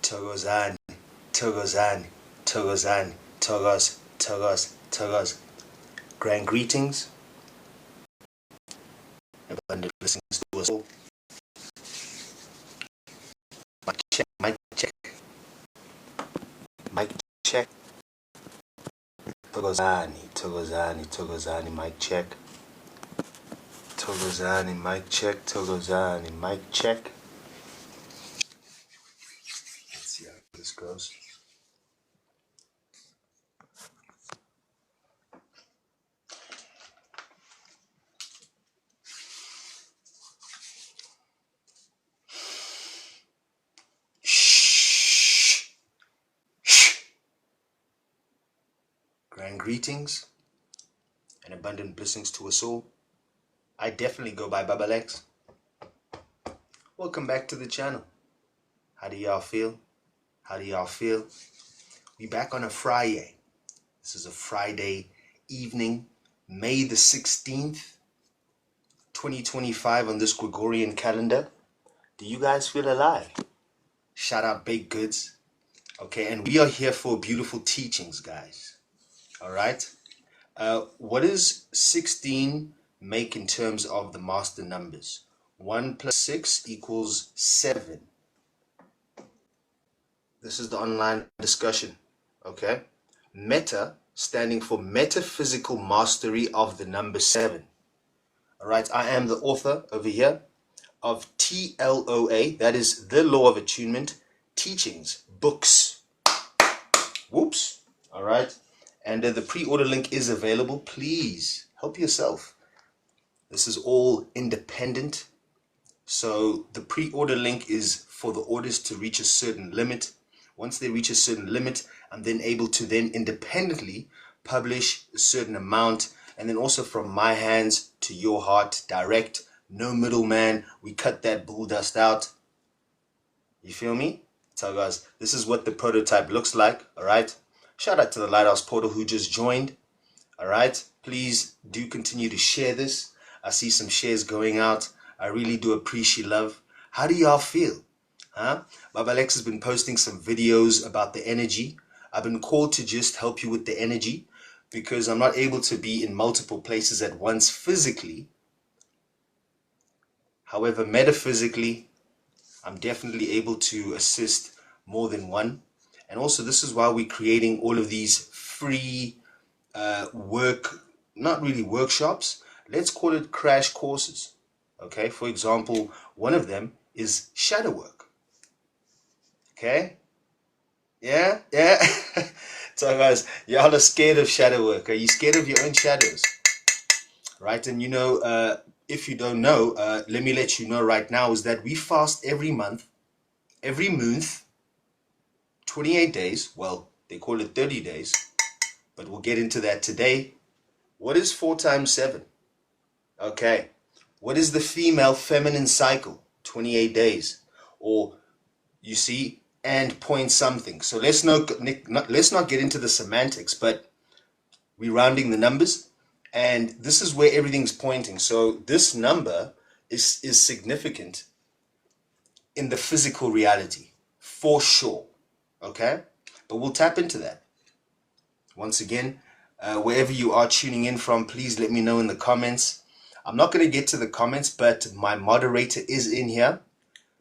Thokozani, Thokozani, Thokozani, Thogos, Thogos, Thogos. Grand greetings. Abundant blessings to us all. Mic check, mic check. Mic check. Thokozani, Thokozani, Thokozani, mic check. Thokozani, mic check, Thokozani, mic check. Let's see how this goes. Grand greetings and abundant blessings to us all. I definitely go by Baba Lex. Welcome back to the channel. How do y'all feel? How do y'all feel? We back on a Friday. This is a Friday evening, May the 16th, 2025 on this Gregorian calendar. Do you guys feel alive? Shout out baked goods. Okay, and we are here for beautiful teachings, guys. All right. What does 16 make in terms of the master numbers? 1 plus 6 equals 7. This is the online discussion. Okay. Meta standing for metaphysical mastery of the number 7. All right. I am the author over here of TLOA, that is the Law of Attunement Teachings books. Whoops. All right. And the pre-order link is available. Please help yourself. This is all independent. So the pre-order link is for the orders to reach a certain limit. Once they reach a certain limit, I'm then able to then independently publish a certain amount. And then also from my hands to your heart, direct, no middleman. We cut that bull dust out. You feel me? So guys, this is what the prototype looks like. All right. Shout out to the Lighthouse Portal who just joined. All right. Please do continue to share this. I see some shares going out. I really do appreciate love. How do y'all feel? Huh? Baba Lex has been posting some videos about the energy. I've been called to just help you with the energy because I'm not able to be in multiple places at once physically. However, metaphysically, I'm definitely able to assist more than one. And also, this is why we're creating all of these free not really workshops. Let's call it crash courses. Okay, for example, one of them is shadow work. Okay, yeah. So guys, y'all are scared of shadow work. Are you scared of your own shadows? Right, and you know, if you don't know, let me let you know right now is that we fast every month, 28 days. Well, they call it 30 days, but we'll get into that today. What is 4 times 7? Okay. What is the female feminine cycle? 28 days. Or, you see, and point something. So let's not get into the semantics, but we're rounding the numbers. And this is where everything's pointing. So this number is significant in the physical reality, for sure. Okay? But we'll tap into that. Once again, wherever you are tuning in from, please let me know in the comments. I'm not going to get to the comments, but my moderator is in here.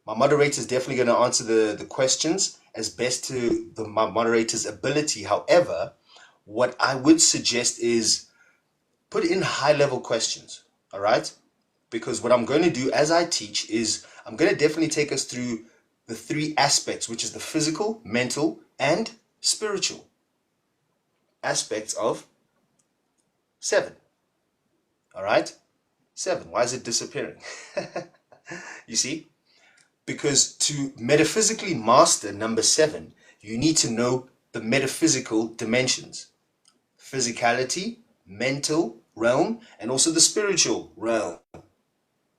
My moderator is definitely going to answer the questions as best to my moderator's ability. However, what I would suggest is put in high-level questions, all right? Because what I'm going to do as I teach is I'm going to definitely take us through the 3 aspects, which is the physical, mental, and spiritual aspects of 7. All right? 7. Why is it disappearing? You see? Because to metaphysically master number 7, you need to know the metaphysical dimensions. Physicality, mental realm, and also the spiritual realm.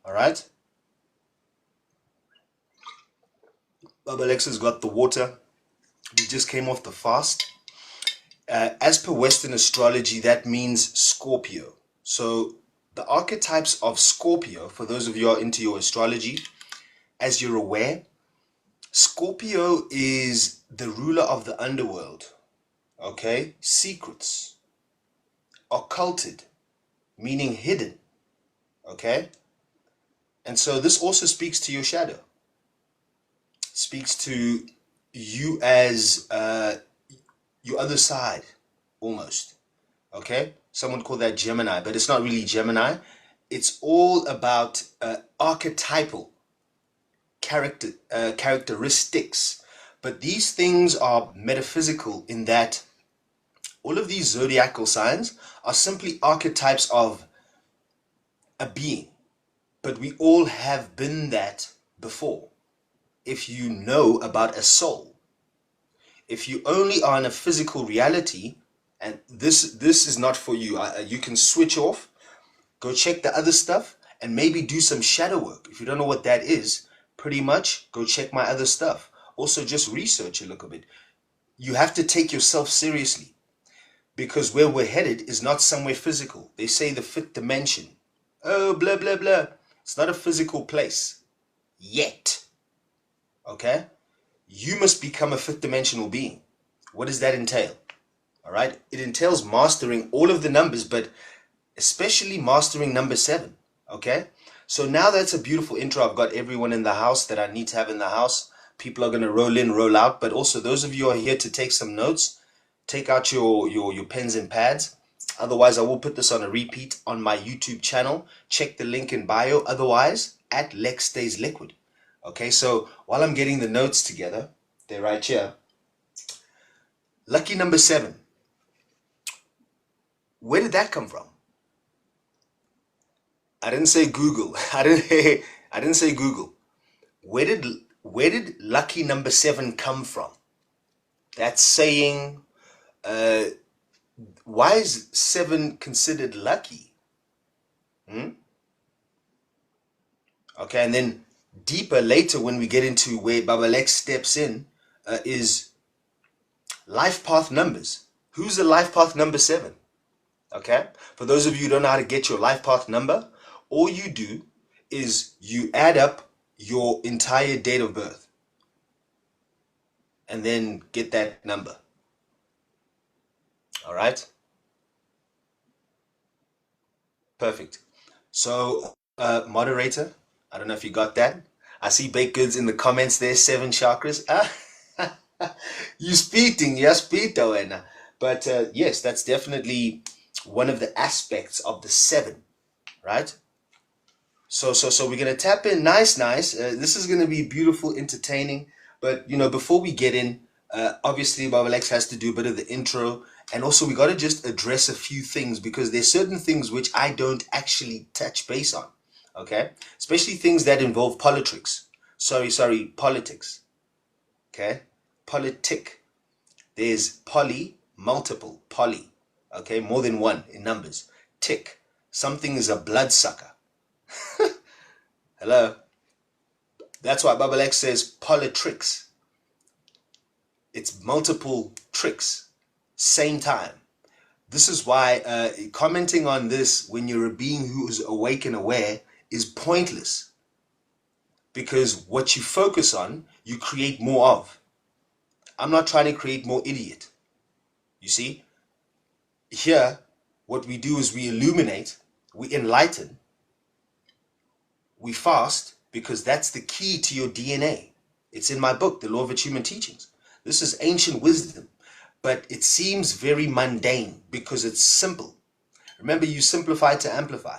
All right? Baba Lex has got the water. We just came off the fast. As per Western astrology, that means Scorpio. So the archetypes of Scorpio, for those of you who are into your astrology, as you're aware, Scorpio is the ruler of the underworld. Okay? Secrets. Occulted. Meaning hidden. Okay? And so this also speaks to your shadow. Speaks to you as your other side, almost. Okay? Someone called that Gemini, but it's not really Gemini. It's all about archetypal characteristics. But these things are metaphysical in that all of these zodiacal signs are simply archetypes of a being. But we all have been that before. If you know about a soul, if you only are in a physical reality, and this is not for you, you can switch off, go check the other stuff, and maybe do some shadow work. If you don't know what that is, pretty much go check my other stuff. Also, just research a little bit. You have to take yourself seriously, because where we're headed is not somewhere physical. They say the fifth dimension. Oh, blah, blah, blah. It's not a physical place yet. Okay? You must become a fifth dimensional being. What does that entail? All right? It entails mastering all of the numbers, but especially mastering number 7. Okay? So now that's a beautiful intro. I've got everyone in the house that I need to have in the house. People are going to roll in, roll out. But also those of you who are here to take some notes, take out your pens and pads. Otherwise, I will put this on a repeat on my YouTube channel. Check the link in bio. Otherwise, at Lex Stays Liquid. Okay, so while I'm getting the notes together, they're right here. Lucky number 7. Where did that come from? I didn't say Google. I didn't say Google. Where did lucky number 7 come from? That's saying, why is 7 considered lucky? Okay, and then deeper later when we get into where Baba Lex steps in is life path numbers. Who's the life path number 7? Okay, for those of you who don't know how to get your life path number, all you do is you add up your entire date of birth and then get that number. All right, perfect. So moderator, I don't know if you got that. I see baked goods in the comments there, 7 chakras. You speaking, yes, Peter. But yes, that's definitely one of the aspects of the 7, right? So we're gonna tap in, nice. This is gonna be beautiful, entertaining. But you know, before we get in, obviously Baba Lex has to do a bit of the intro, and also we got to just address a few things because there's certain things which I don't actually touch base on. Okay, especially things that involve politics. Politics. Okay, politic. There's poly, multiple, poly. Okay, more than one in numbers. Tick. Something is a bloodsucker. Hello. That's why Baba Lex says politricks. It's multiple tricks, same time. This is why commenting on this when you're a being who is awake and aware is pointless, because what you focus on, you create more of. I'm not trying to create more idiot. You see, here, what we do is we illuminate, we enlighten, we fast, because that's the key to your DNA. It's in my book, The Law of Attunement Teachings. This is ancient wisdom, but it seems very mundane because it's simple. Remember, you simplify to amplify.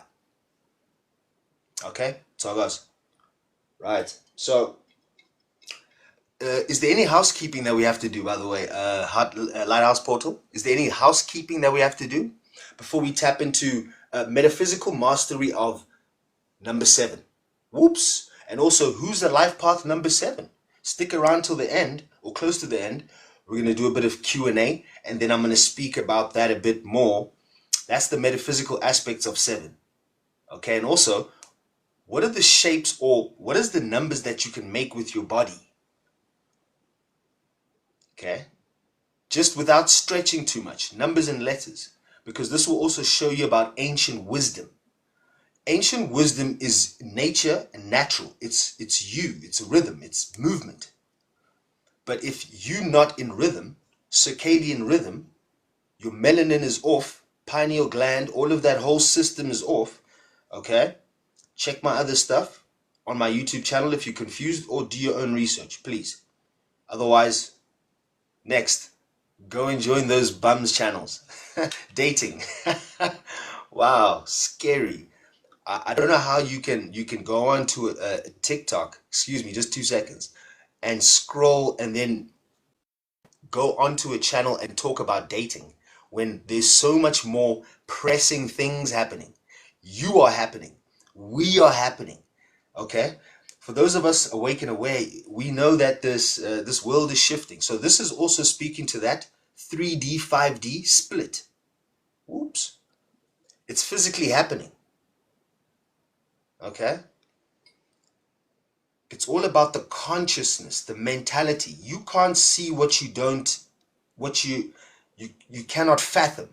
Okay, so it goes. Right, so is there any housekeeping that we have to do, by the way? Lighthouse Portal, is there any housekeeping that we have to do before we tap into metaphysical mastery of number 7? Whoops. And also, who's the life path number 7? Stick around till the end, or close to the end. We're going to do a bit of Q&A, and then I'm going to speak about that a bit more. That's the metaphysical aspects of 7. Okay, and also, what are the shapes, or what is the numbers that you can make with your body? Okay, just without stretching too much, numbers and letters, because this will also show you about ancient wisdom. Ancient wisdom is nature and natural. It's you, it's a rhythm, it's movement. But if you're not in rhythm, circadian rhythm, your melanin is off, pineal gland, all of that whole system is off, okay? Check my other stuff on my YouTube channel if you're confused, or do your own research, please. Otherwise, next, go and join those bums channels. Dating. Wow, scary. I don't know how you can go on to a TikTok, excuse me, just 2 seconds, and scroll and then go onto a channel and talk about dating when there's so much more pressing things happening. You are happening. We are happening. Okay? For those of us awake and aware, we know that this world is shifting. So this is also speaking to that 3D, 5D split. Oops. It's physically happening. Okay? It's all about the consciousness, the mentality. You can't see what you don't, you cannot fathom.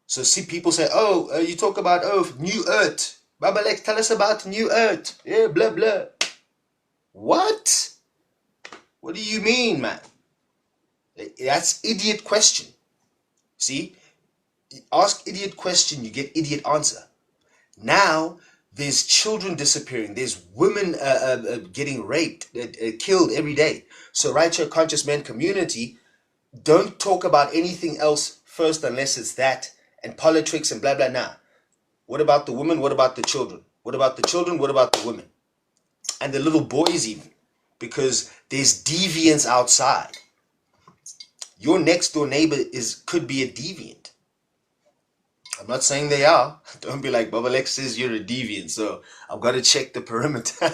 So see, people say, oh, you talk about, oh, New Earth. Baba Lex, tell us about New Earth. Yeah, blah, blah. What? What do you mean, man? That's idiot question. See? Ask idiot question, you get idiot answer. Now, there's children disappearing. There's women getting raped, killed every day. So right here, conscious men community, don't talk about anything else first unless it's that, and politics and blah, blah, nah. What about the women? What about the children? What about the children? What about the women? And the little boys even. Because there's deviance outside. Your next door neighbor could be a deviant. I'm not saying they are. Don't be like, Baba Lex says you're a deviant, so I've got to check the perimeter.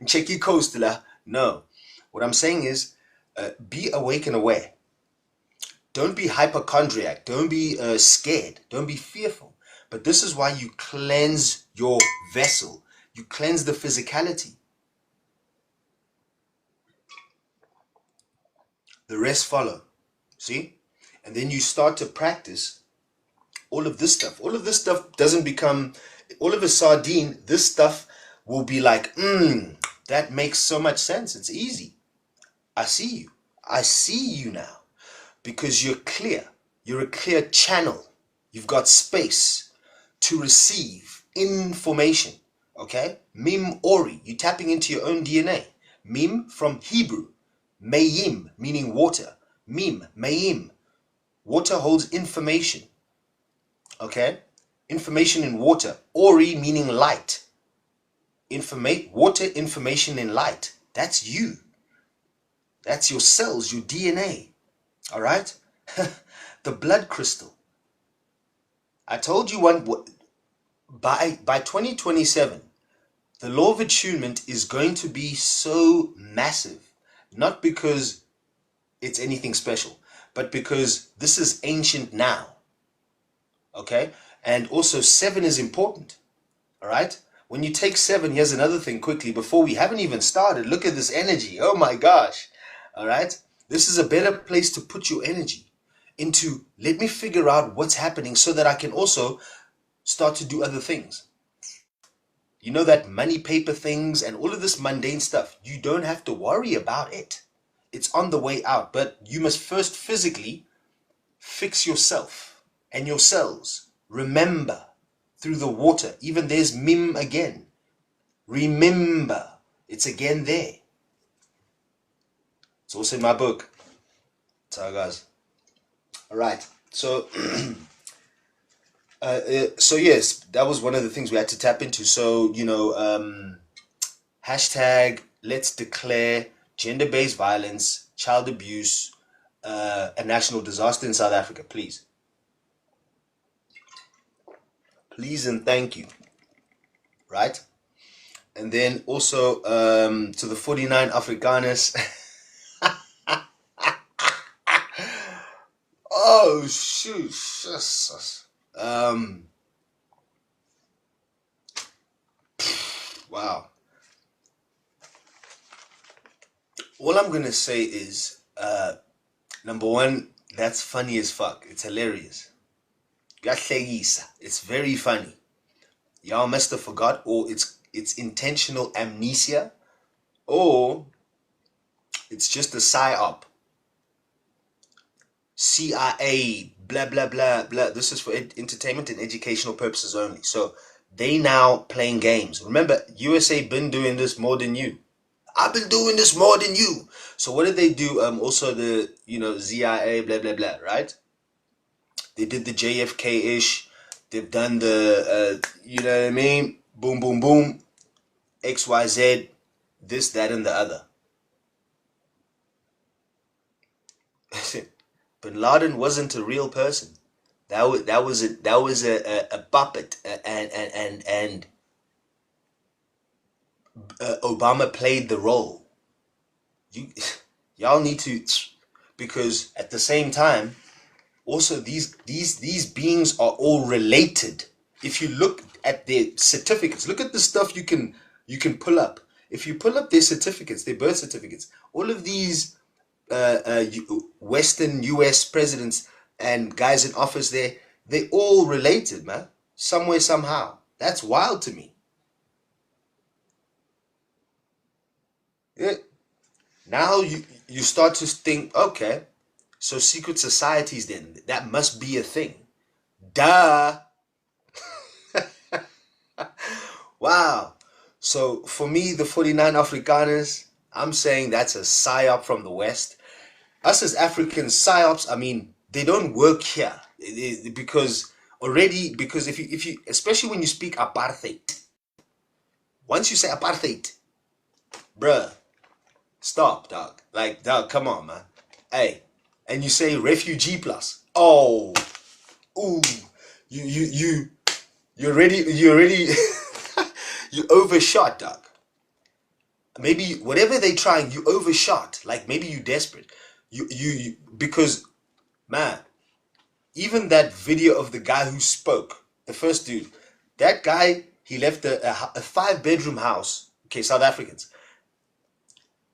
Check your coast. No. What I'm saying is, be awake and aware. Don't be hypochondriac. Don't be scared. Don't be fearful. But this is why you cleanse your vessel. You cleanse the physicality. The rest follow. See? And then you start to practice all of this stuff. All of this stuff doesn't become, all of a sardine, this stuff will be like, that makes so much sense. It's easy. I see you. I see you now. Because you're clear. You're a clear channel. You've got space to receive information. Okay? Mim Ori. You're tapping into your own DNA. Mim from Hebrew. Mayim, meaning water. Mim, Mayim. Water holds information. Okay? Information in water. Ori meaning light. Water, information in light. That's you. That's your cells, your DNA. All right? The blood crystal. I told you by 2027, the law of attunement is going to be so massive. Not because it's anything special, but because this is ancient now. Okay? And also 7 is important. All right? When you take 7, here's another thing quickly before we haven't even started. Look at this energy. Oh my gosh. All right? This is a better place to put your energy into, let me figure out what's happening so that I can also start to do other things. You know that money, paper things and all of this mundane stuff, you don't have to worry about it. It's on the way out, but you must first physically fix yourself and your cells. Remember through the water, even there's Mim again. Remember, it's again there. It's also in my book. So guys, all right. So, so yes, that was one of the things we had to tap into. So, you know, hashtag let's declare gender-based violence, child abuse, a national disaster in South Africa, please. Please and thank you. Right? And then also to the 49 Afrikaners. Oh shoot. Wow. All I'm gonna say is number one, that's funny as fuck. It's hilarious. It's very funny. Y'all must have forgot, or it's intentional amnesia, or It's just a psyop. CIA, blah, blah, blah, blah. This is for entertainment and educational purposes only. So they now playing games. Remember, USA been doing this more than you. I've been doing this more than you. So what did they do? Also the, ZIA, blah, blah, blah, right? They did the JFK-ish. They've done the, you know what I mean? Boom, boom, boom. XYZ, this, that, and the other. Bin Laden wasn't a real person. That was a puppet, and Obama played the role. Y'all need to, because at the same time, also these beings are all related. If you look at their certificates, look at the stuff you can pull up. If you pull up their certificates, their birth certificates, all of these Western US presidents and guys in office there, they all related, man, somewhere, somehow. That's wild to me. Yeah. Now you start to think, okay, so secret societies, then that must be a thing. Duh. Wow. So for me, the 49 Afrikaners, I'm saying that's a psyop from the West. Us as African psyops, I mean, they don't work here because if you especially when you speak apartheid, once you say apartheid, bruh, stop, dog. Like, dog, come on, man. Hey, and you say refugee plus. Oh, ooh, you already you overshot, dog. Maybe whatever they trying, you overshot. Like maybe you desperate. You because, man, even that video of the guy who spoke, the first dude, that guy, he left a 5-bedroom house. Okay, South Africans.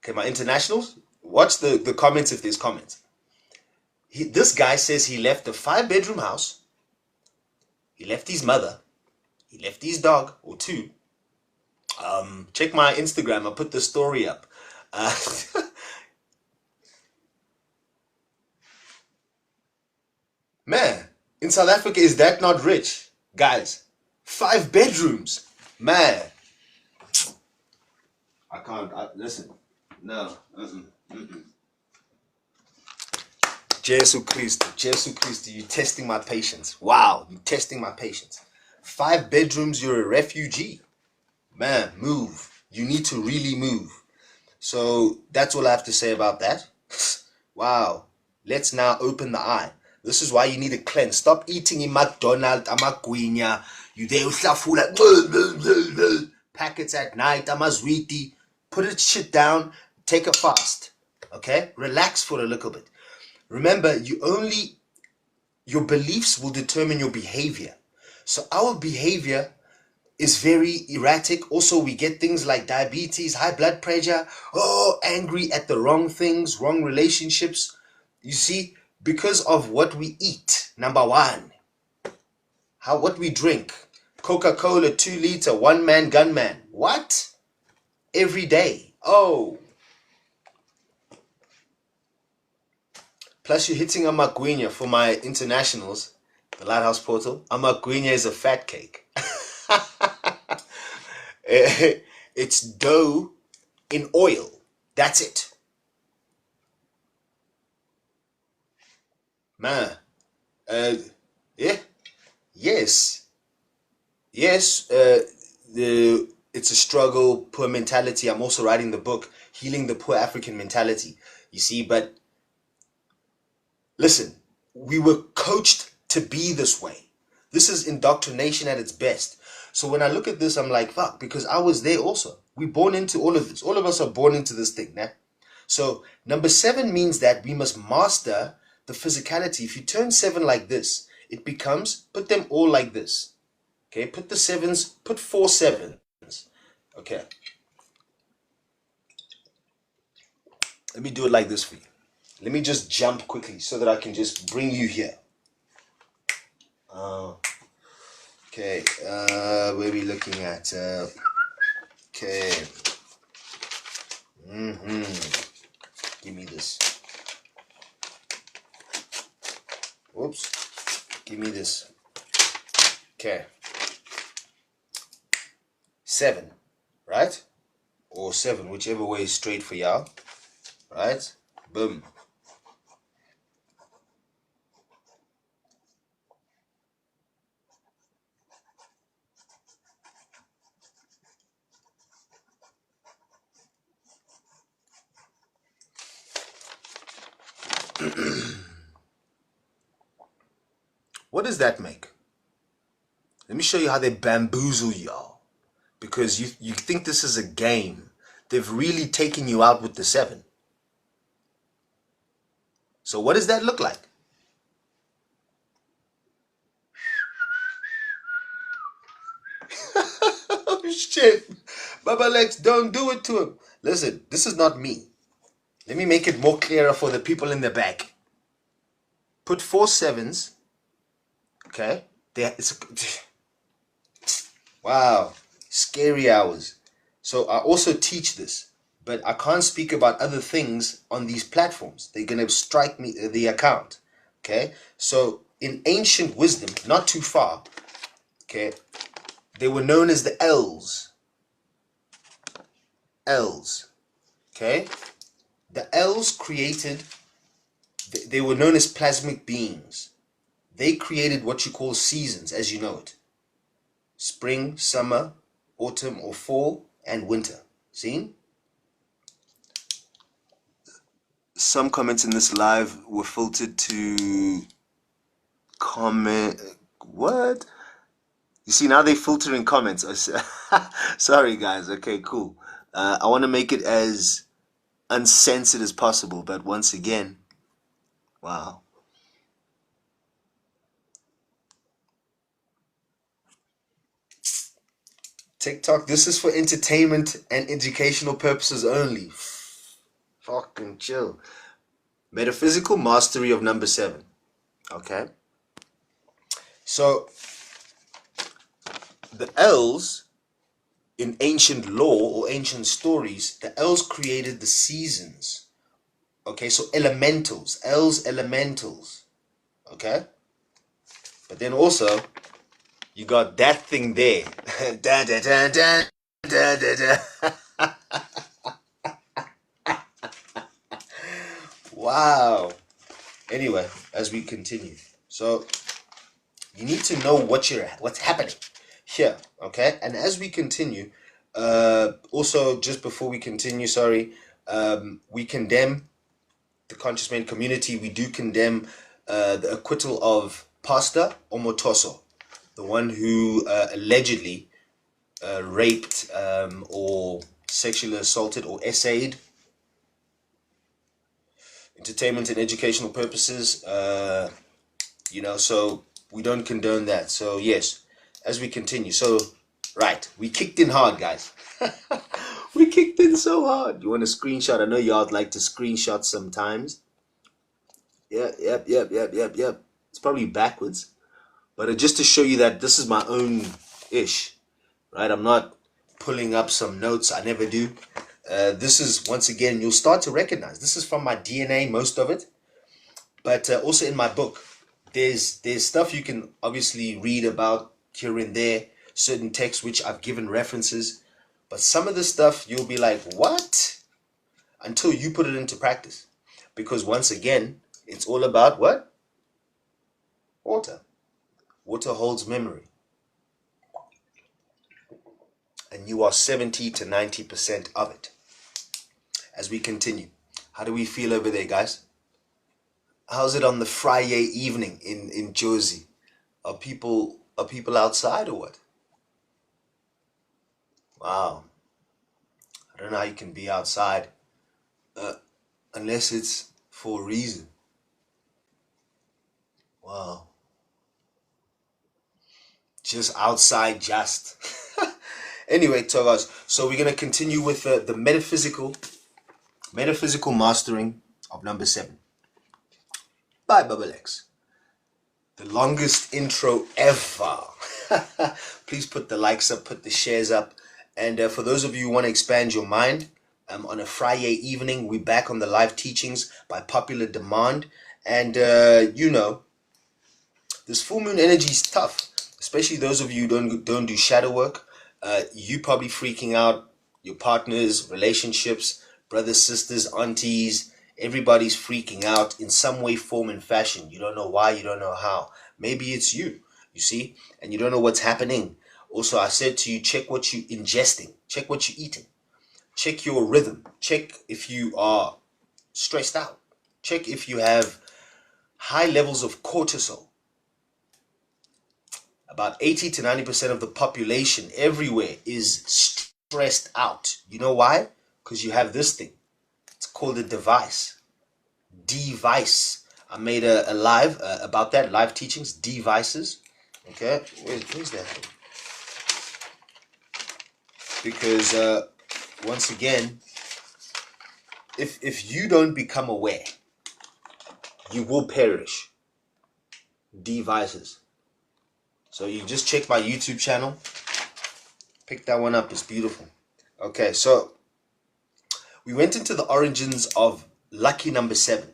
Okay, my internationals, watch the comments if there's comments. This guy says he left a 5-bedroom house. He left his mother. He left his dog, or 2. Check my Instagram. I'll put the story up. Man, in South Africa, is that not rich? Guys, 5 bedrooms. Man. I can't, listen. No. Jesus Christ, you're testing my patience. Wow, you're testing my patience. 5 bedrooms, you're a refugee. Man, move. You need to really move. So that's all I have to say about that. Wow. Let's now open the eye. This is why you need a cleanse. Stop eating in McDonald's, amagwinya. You there like packets at night, amazwiti. Put it shit down. Take a fast. Okay? Relax for a little bit. Remember, your beliefs will determine your behavior. So our behavior is very erratic. Also, we get things like diabetes, high blood pressure, angry at the wrong things, wrong relationships. You see, because of what we eat, number one. What we drink. Coca-Cola, 2-liter, one-man gunman. What? Every day. Oh. Plus, you're hitting a magwinya for my internationals, the Lighthouse Portal. A magwinya is a fat cake. It's dough in oil. That's it. Man. Yeah. Yes. Yes. It's a struggle, poor mentality. I'm also writing the book, Healing the Poor African Mentality. You see, but listen, we were coached to be this way. This is indoctrination at its best. So when I look at this, I'm like, fuck, because I was there also. We're born into all of this. All of us are born into this thing, nah? So number 7 means that we must master the physicality. If you turn 7 like this, it becomes, put them all like this. Okay, put the 7s, put 4 7s. Okay. Let me do it like this for you. Let me just jump quickly so that I can just bring you here. Okay, where are we looking at? Okay. Give me this. Whoops. Give me this. Okay. 7, right? Or 7, whichever way is straight for y'all. Right? Boom. What does that make? Let me show you how they bamboozle y'all. Because you think this is a game. They've really taken you out with the 7. So what does that look like? Oh shit. Baba Lex, don't do it to him. Listen, this is not me. Let me make it more clearer for the people in the back. Put 4 7s. Okay? Wow. Scary hours. So I also teach this, but I can't speak about other things on these platforms. They're going to strike me the account. Okay? So in ancient wisdom, not too far, okay, they were known as the 𝙪𝙗𝙝. 𝙪𝙗𝙝. Okay? The 𝙪𝙗𝙝 created, they were known as plasmic beings. They created what you call seasons, as you know it. Spring, summer, autumn or fall, and winter. See? Some comments in this live were filtered to comment. What? You see, now they filter in comments. Sorry, guys. Okay, cool. I want to make it as uncensored as possible, but once again, wow. TikTok, this is for entertainment and educational purposes only. Fucking chill. Metaphysical mastery of number 7. Okay. So, the 𝙪𝙗𝙝, in ancient law or ancient stories, the 𝙪𝙗𝙝 created the seasons. Okay, so elementals. 𝙪𝙗𝙝 elementals. Okay? But then also, you got that thing there. Da, da, da, da, da, da, da. Wow. Anyway, as we continue. So, you need to know what's happening here. Okay? And as we continue, also, just before we continue, sorry, we condemn the Conscious Man community. We do condemn the acquittal of Pastor Omotoso, the one who allegedly raped or sexually assaulted or essayed, entertainment and educational purposes, you know, so we don't condone that. So yes, as we continue, so right, we kicked in hard, guys. We kicked in so hard. You want a screenshot? I know y'all like to screenshot sometimes. Yep. It's probably backwards, but just to show you that this is my own ish, right? I'm not pulling up some notes. I never do. This is, once again, you'll start to recognize this is from my DNA, most of it, but also in my book. There's stuff you can obviously read about here and there, certain texts which I've given references, but some of the stuff you'll be like, what? Until you put it into practice. Because once again, it's all about what? Water. Water holds memory. And you are 70 to 90% of it. As we continue, how do we feel over there, guys? How's it on the Friday evening in Jersey? Are people outside or what? Wow. I don't know how you can be outside unless it's for a reason. Wow. Just outside, just. Anyway, Thokozani, so we're going to continue with the metaphysical mastering of number 7 by Baba Lex. The longest intro ever. Please put the likes up, put the shares up. And for those of you who want to expand your mind, on a Friday evening. We're back on the live teachings by popular demand. And, you know, this full moon energy is tough, especially those of you who don't do shadow work. You probably freaking out, your partners, relationships, brothers, sisters, aunties, everybody's freaking out in some way, form, and fashion. You don't know why, you don't know how. Maybe it's you see, and you don't know what's happening. Also, I said to you, check what you're ingesting, check what you're eating, check your rhythm, check if you are stressed out, check if you have high levels of cortisol. About 80 to 90% of the population everywhere is stressed out. You know why? Because you have this thing. It's called a device. Device. I made a live about that, live teachings, devices. Okay, where's that thing? Because once again, if you don't become aware, you will perish. Devices. So you just check my YouTube channel. Pick that one up. It's beautiful. Okay, so we went into the origins of lucky number 7.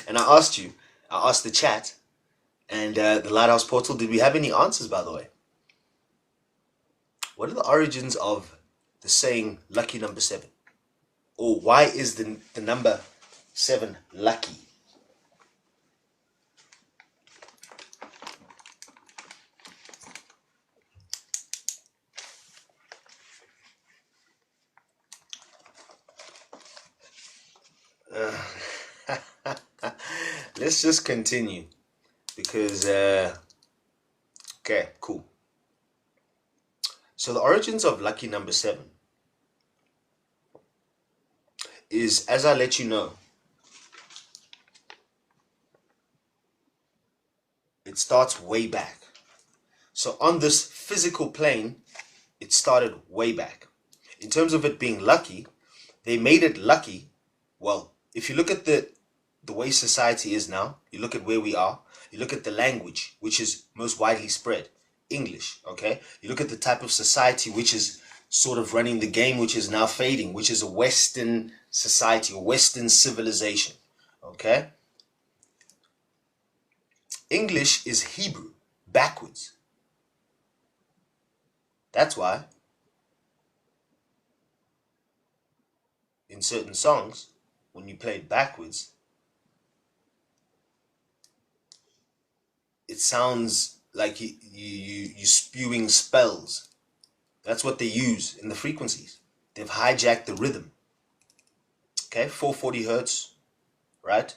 And I asked the chat and the Lighthouse Portal, did we have any answers, by the way? What are the origins of the saying lucky number 7? Or why is the number 7 lucky? Let's just continue because okay, cool. So the origins of lucky number 7 is, as I let you know, it starts way back. So on this physical plane, it started way back. In terms of it being lucky, they made it lucky. Well, if you look at the way society is now, you look at where we are, you look at the language, which is most widely spread, English, okay? You look at the type of society which is sort of running the game, which is now fading, which is a Western society, a Western civilization, okay? English is Hebrew, backwards. That's why in certain songs, when you play it backwards, it sounds like you're spewing spells. That's what they use in the frequencies. They've hijacked the rhythm. Okay, 440 hertz, right?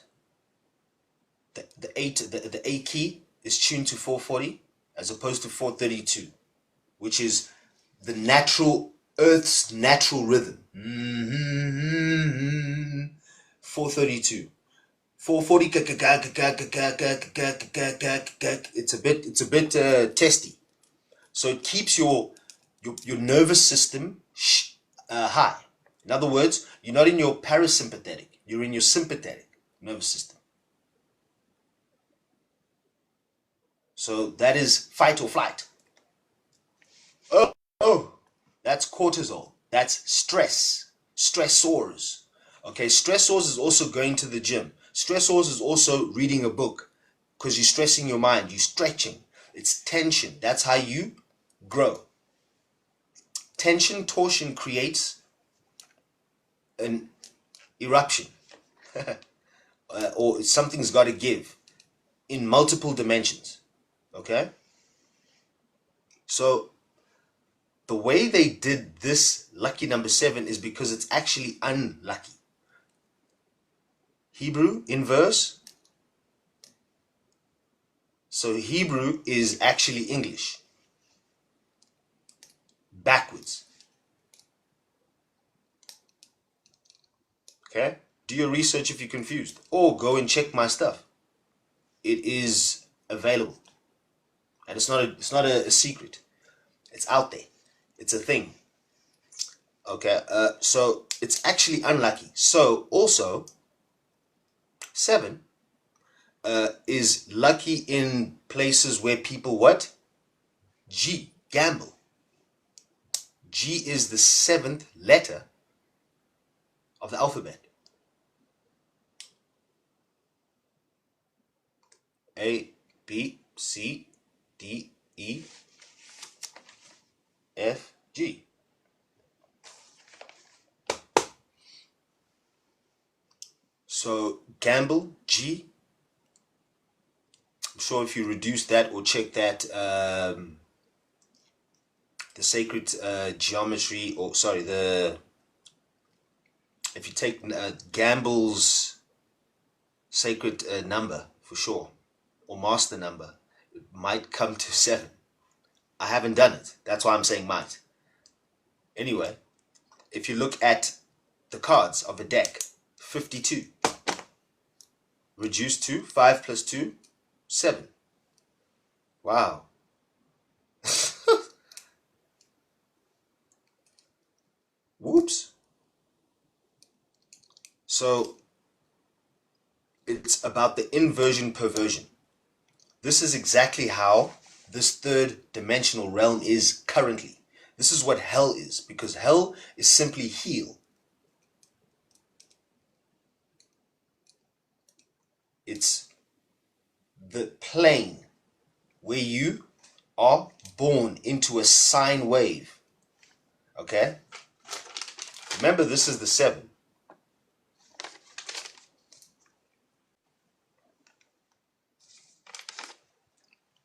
The A key is tuned to 440 as opposed to 432, which is the natural Earth's natural rhythm. 432. 440. It's a bit testy. So it keeps your nervous system high. In other words, you're not in your parasympathetic, you're in your sympathetic nervous system. So that is fight or flight. Oh, that's cortisol. That's stress. Stressors. Okay, stressors is also going to the gym. Stressors is also reading a book because you're stressing your mind. You're stretching. It's tension. That's how you grow. Tension, torsion creates an eruption. Or something's got to give in multiple dimensions. Okay? So the way they did this lucky number 7 is because it's actually unlucky. Hebrew, inverse. So Hebrew is actually English. Backwards. Okay? Do your research if you're confused. Or go and check my stuff. It is available. And it's not a secret. It's out there. It's a thing. Okay? So it's actually unlucky. So also 7 is lucky in places where people what? Gamble. G is the 7th letter of the alphabet. A, B, C, D, E, F, G. So gamble, G. I'm sure if you reduce that or check that, the sacred geometry, or sorry, if you take Gamble's sacred number for sure, or master number, it might come to 7. I haven't done it. That's why I'm saying might. Anyway, if you look at the cards of a deck, 52. Reduced to 5 plus 2, 7. Wow. Whoops. So it's about the inversion perversion. This is exactly how this third dimensional realm is currently. This is what hell is, because hell is simply heel. It's the plane where you are born into a sine wave. Okay? Remember, this is the 7.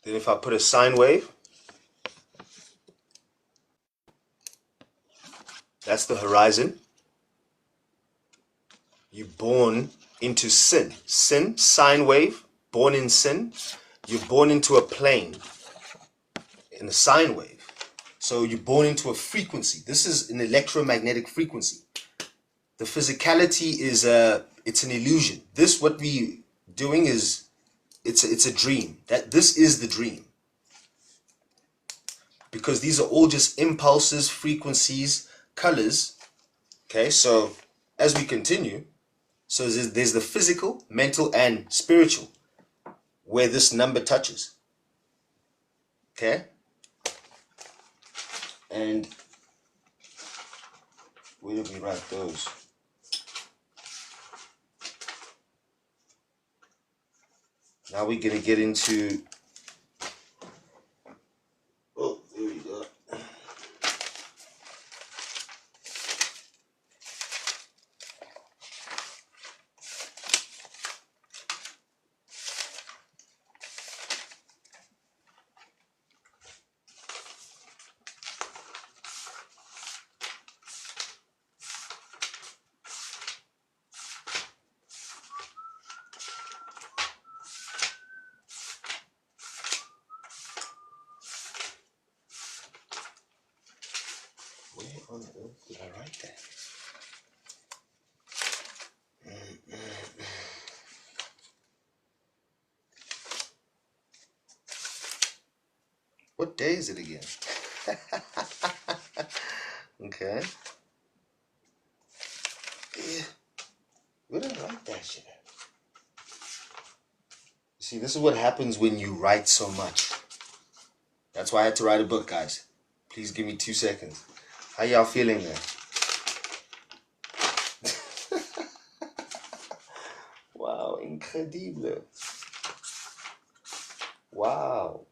Then if I put a sine wave, that's the horizon. You're born into sin. Sin, sine wave, born in sin. You're born into a plane, in a sine wave. So you're born into a frequency. This is an electromagnetic frequency. The physicality is it's an illusion. This, what we doing is, it's a dream. That this is the dream. Because these are all just impulses, frequencies, colors. Okay, so as we continue, so there's the physical, mental, and spiritual, where this number touches. Okay? And where did we write those? Now we're going to get into... Oh, there we go. Where on earth did I write that? What day is it again? Okay. Yeah. Where did I write that shit at? See, this is what happens when you write so much. That's why I had to write a book, guys. Please give me 2 seconds. How y'all feeling there? Wow, incredible. Wow.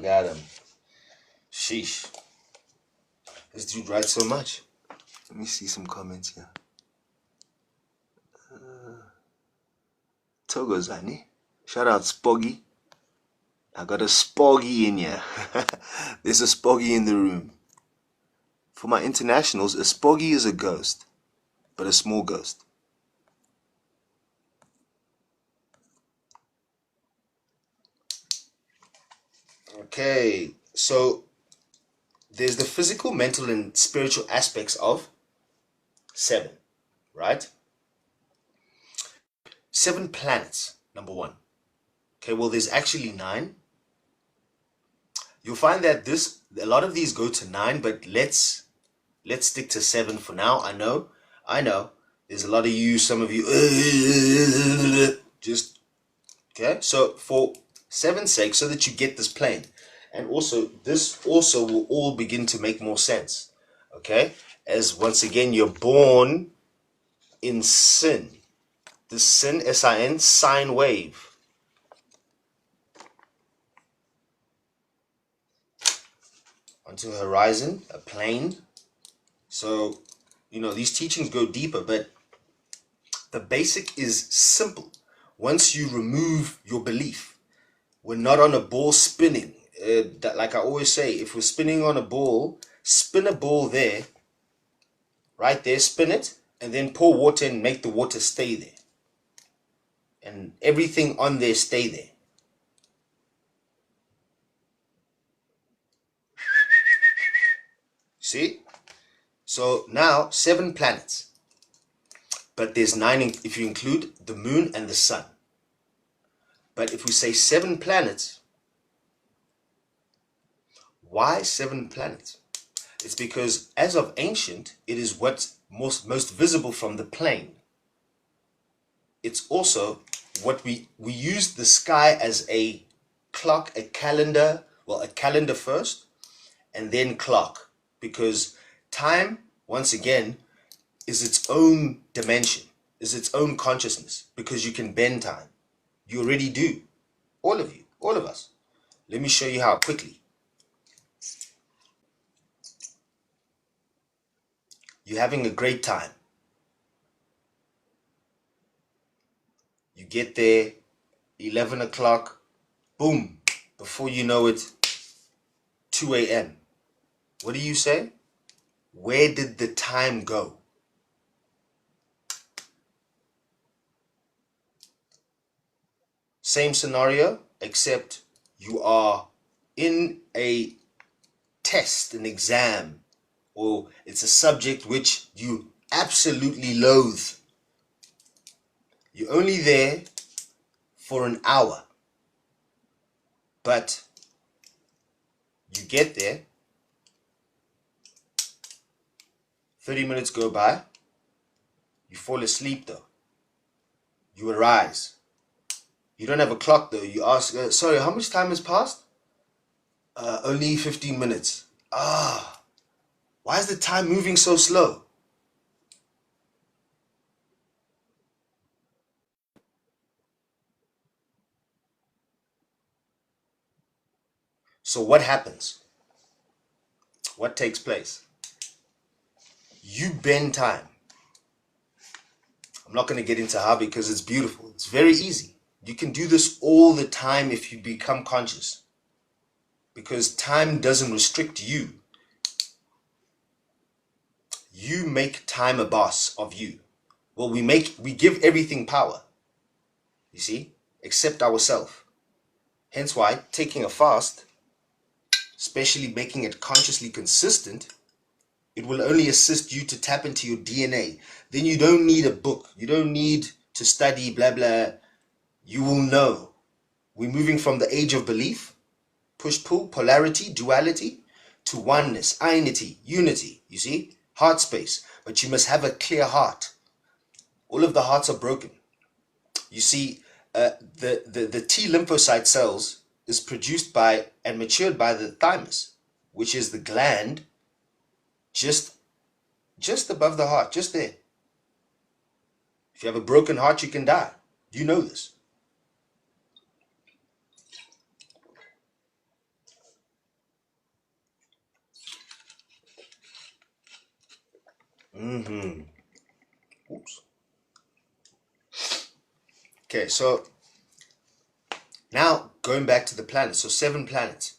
Got him. Sheesh. This dude writes so much. Let me see some comments here. Thokozani. Shout out Spoggy. I got a Spoggy in here. There's a Spoggy in the room. For my internationals, a Spoggy is a ghost, but a small ghost. Okay, so there's the physical, mental, and spiritual aspects of 7, right? 7 planets, number 1. Okay, well, there's actually 9. You'll find that a lot of these go to 9, but let's stick to 7 for now. I know. There's a lot of you, some of you, just, okay? So for 7's sake, so that you get this plane. And also, this also will all begin to make more sense, okay? As once again, you're born in sin. The sin, S-I-N, sine wave. Onto a horizon, a plane. So, you know, these teachings go deeper, but the basic is simple. Once you remove your belief, we're not on a ball spinning. Like I always say, if we're spinning on a ball, spin a ball there, right there, spin it, and then pour water and make the water stay there. And everything on there stay there. See? So now 7 planets. But there's 9 if you include the moon and the sun. But if we say 7 planets, why 7 planets? It's because as of ancient, it is what's most visible from the plane. It's also what we use the sky as a clock, a calendar, well, a calendar first, and then clock. Because time, once again, is its own dimension, is its own consciousness, because you can bend time. You already do. All of you, all of us. Let me show you how quickly. You're having a great time. You get there, 11 o'clock, boom, before you know it, 2 a.m. What do you say? Where did the time go? Same scenario, except you are in a test, an exam, or it's a subject which you absolutely loathe. You're only there for an hour, but you get there, 30 minutes go by, you fall asleep though, you arise. You don't have a clock though. You ask, sorry, how much time has passed? Only 15 minutes. Why is the time moving so slow? So what happens? What takes place? You bend time. I'm not going to get into how, because it's beautiful. It's very easy. You can do this all the time if you become conscious. Because time doesn't restrict you. You make time a boss of you. Well, we give everything power. You see? Except ourselves. Hence why taking a fast, especially making it consciously consistent, it will only assist you to tap into your DNA. Then you don't need a book. You don't need to study, blah, blah. You will know. We're moving from the age of belief, push-pull, polarity, duality, to oneness, einity, unity. You see? Heart space. But you must have a clear heart. All of the hearts are broken. You see, the T lymphocyte cells is produced by and matured by the thymus, which is the gland just above the heart, just there. If you have a broken heart, you can die. You know this. Oops. Okay, so now going back to the planets. So 7 planets.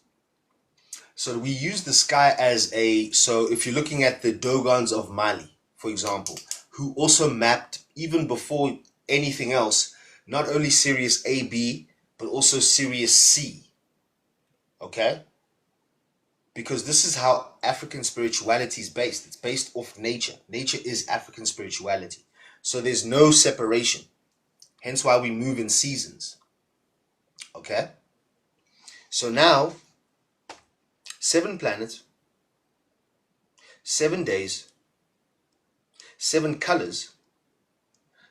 So we use the sky as so if you're looking at the Dogons of Mali, for example, who also mapped, even before anything else, not only Sirius A, B, but also Sirius C. Okay? Because this is how African spirituality is based. It's based off nature. Nature is African spirituality. So there's no separation. Hence why we move in seasons. Okay? So now, 7 planets, 7 days, 7 colors,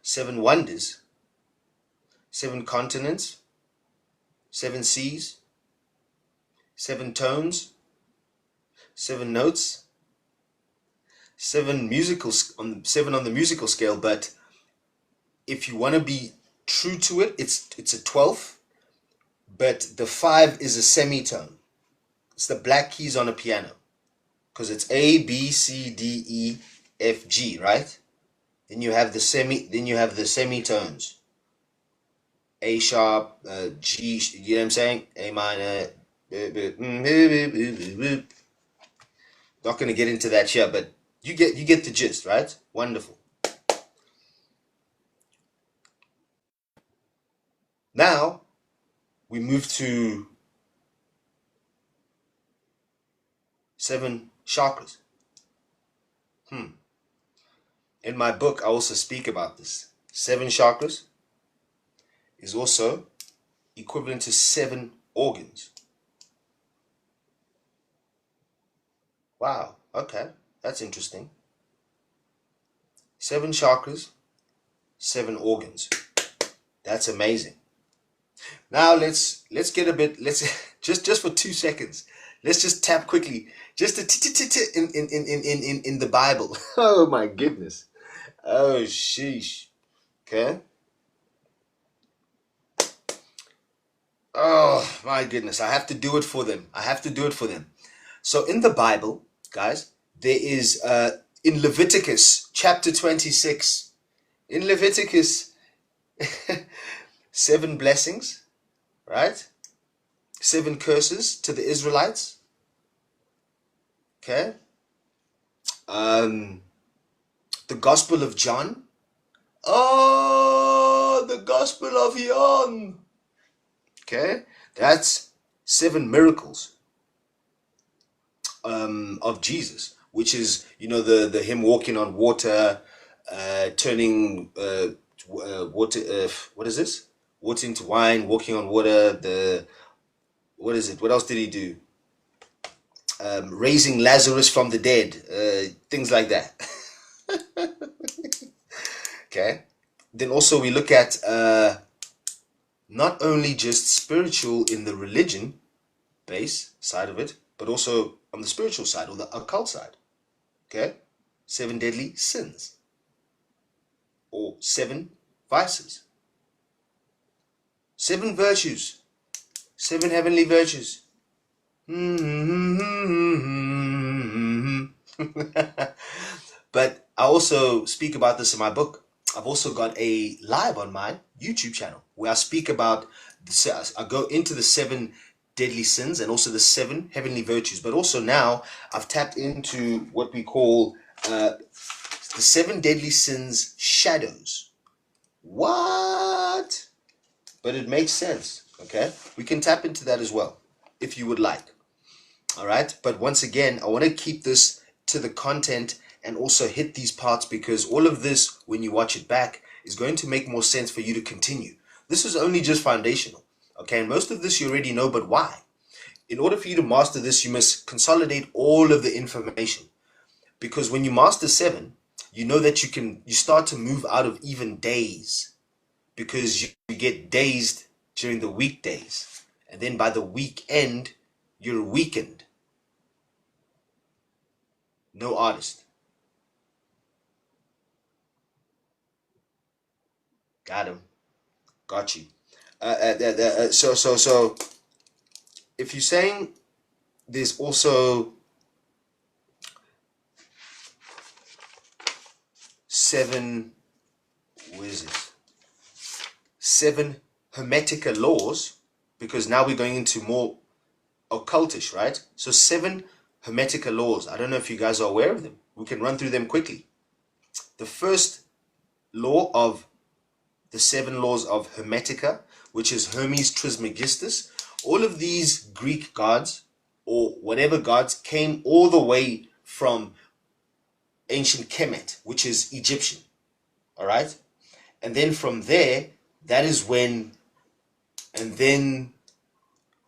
7 wonders, 7 continents, 7 seas, 7 tones, 7 notes, 7 on the musical scale. But if you want to be true to it, it's a 12th, but the 5 is a semitone. It's the black keys on a piano, because it's A, B, C, D, E, F, G, right? Then you have the semitones. A sharp, G, you know what I'm saying? A minor. Not going to get into that here, but you get the gist, right? Wonderful. Now we move to 7 chakras. In my book, I also speak about this. 7 chakras is also equivalent to 7 organs. Wow, okay, that's interesting. 7 chakras, 7 organs. That's amazing. Now let's get a bit, just for 2 seconds, let's just tap quickly, just in the Bible. Oh my goodness. Oh sheesh. Okay. Oh my goodness, I have to do it for them. So in the Bible, guys, there is in Leviticus chapter 26, in Leviticus 7 blessings, right? 7 curses to the Israelites. Okay. The Gospel of John. Oh, the Gospel of John. Okay, that's 7 miracles of Jesus, which is, you know, the him walking on water, turning water. What is this? Water into wine, walking on water. What is it? What else did he do? Raising Lazarus from the dead, things like that. Okay. Then also we look at not only just spiritual in the religion base side of it, but also on the spiritual side or the occult side. Okay. 7 deadly sins, or 7 vices, 7 virtues, 7 heavenly virtues. But I also speak about this in my book. I've also got a live on my YouTube channel where I speak about I go into the 7 deadly sins and also the 7 heavenly virtues. But also now I've tapped into what we call the 7 deadly sins shadows. What? But it makes sense. Okay, we can tap into that as well if you would like. All right, but once again, I want to keep this to the content and also hit these parts, because all of this, when you watch it back, is going to make more sense for you to continue. This is only just foundational, okay? And most of this you already know, but why? In order for you to master this, you must consolidate all of the information, because when you master 7, you know that you start to move out of even days, because you get dazed during the weekdays, and then by the weekend, you're weakened. No artist. Got him. Got you. So if you're saying there's also 7, where is it? 7 Hermetica laws, because now we're going into more occultish, right? So 7 Hermetica laws. I don't know if you guys are aware of them. We can run through them quickly. The first law of the 7 laws of Hermetica, which is Hermes Trismegistus. All of these Greek gods, or whatever gods, came all the way from ancient Kemet, which is Egyptian. All right? And then from there, that is when, and then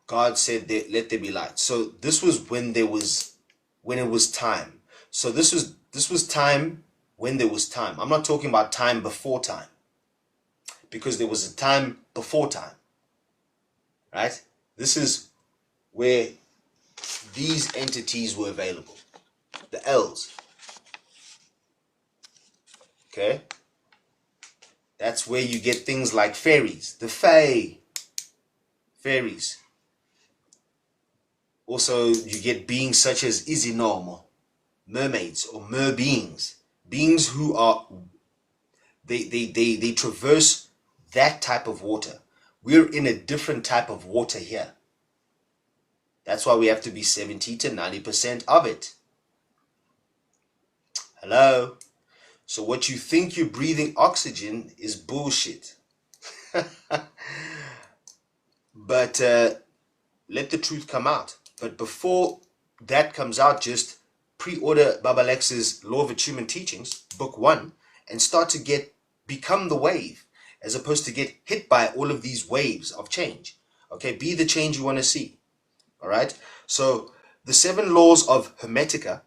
God said, let there be light. So this was when it was time. So this was time when there was time. I'm not talking about time before time. because there was a time before time, right? This is where these entities were available, the L's. Okay, that's where you get things like fairies, the fae, fairies. Also, you get beings such as Izinomo, mermaids or mer beings, beings who are they traverse that type of water. We're in a different type of water here. That's why we have to be 70 to 90% of it. Hello? So what you think you're breathing oxygen is bullshit. But let the truth come out. But before that comes out, just pre-order Baba Lex's Law of Attunement Teachings, book 1, and start to become the wave, as opposed to get hit by all of these waves of change. Okay, be the change you want to see. All right. So the 7 laws of Hermetica.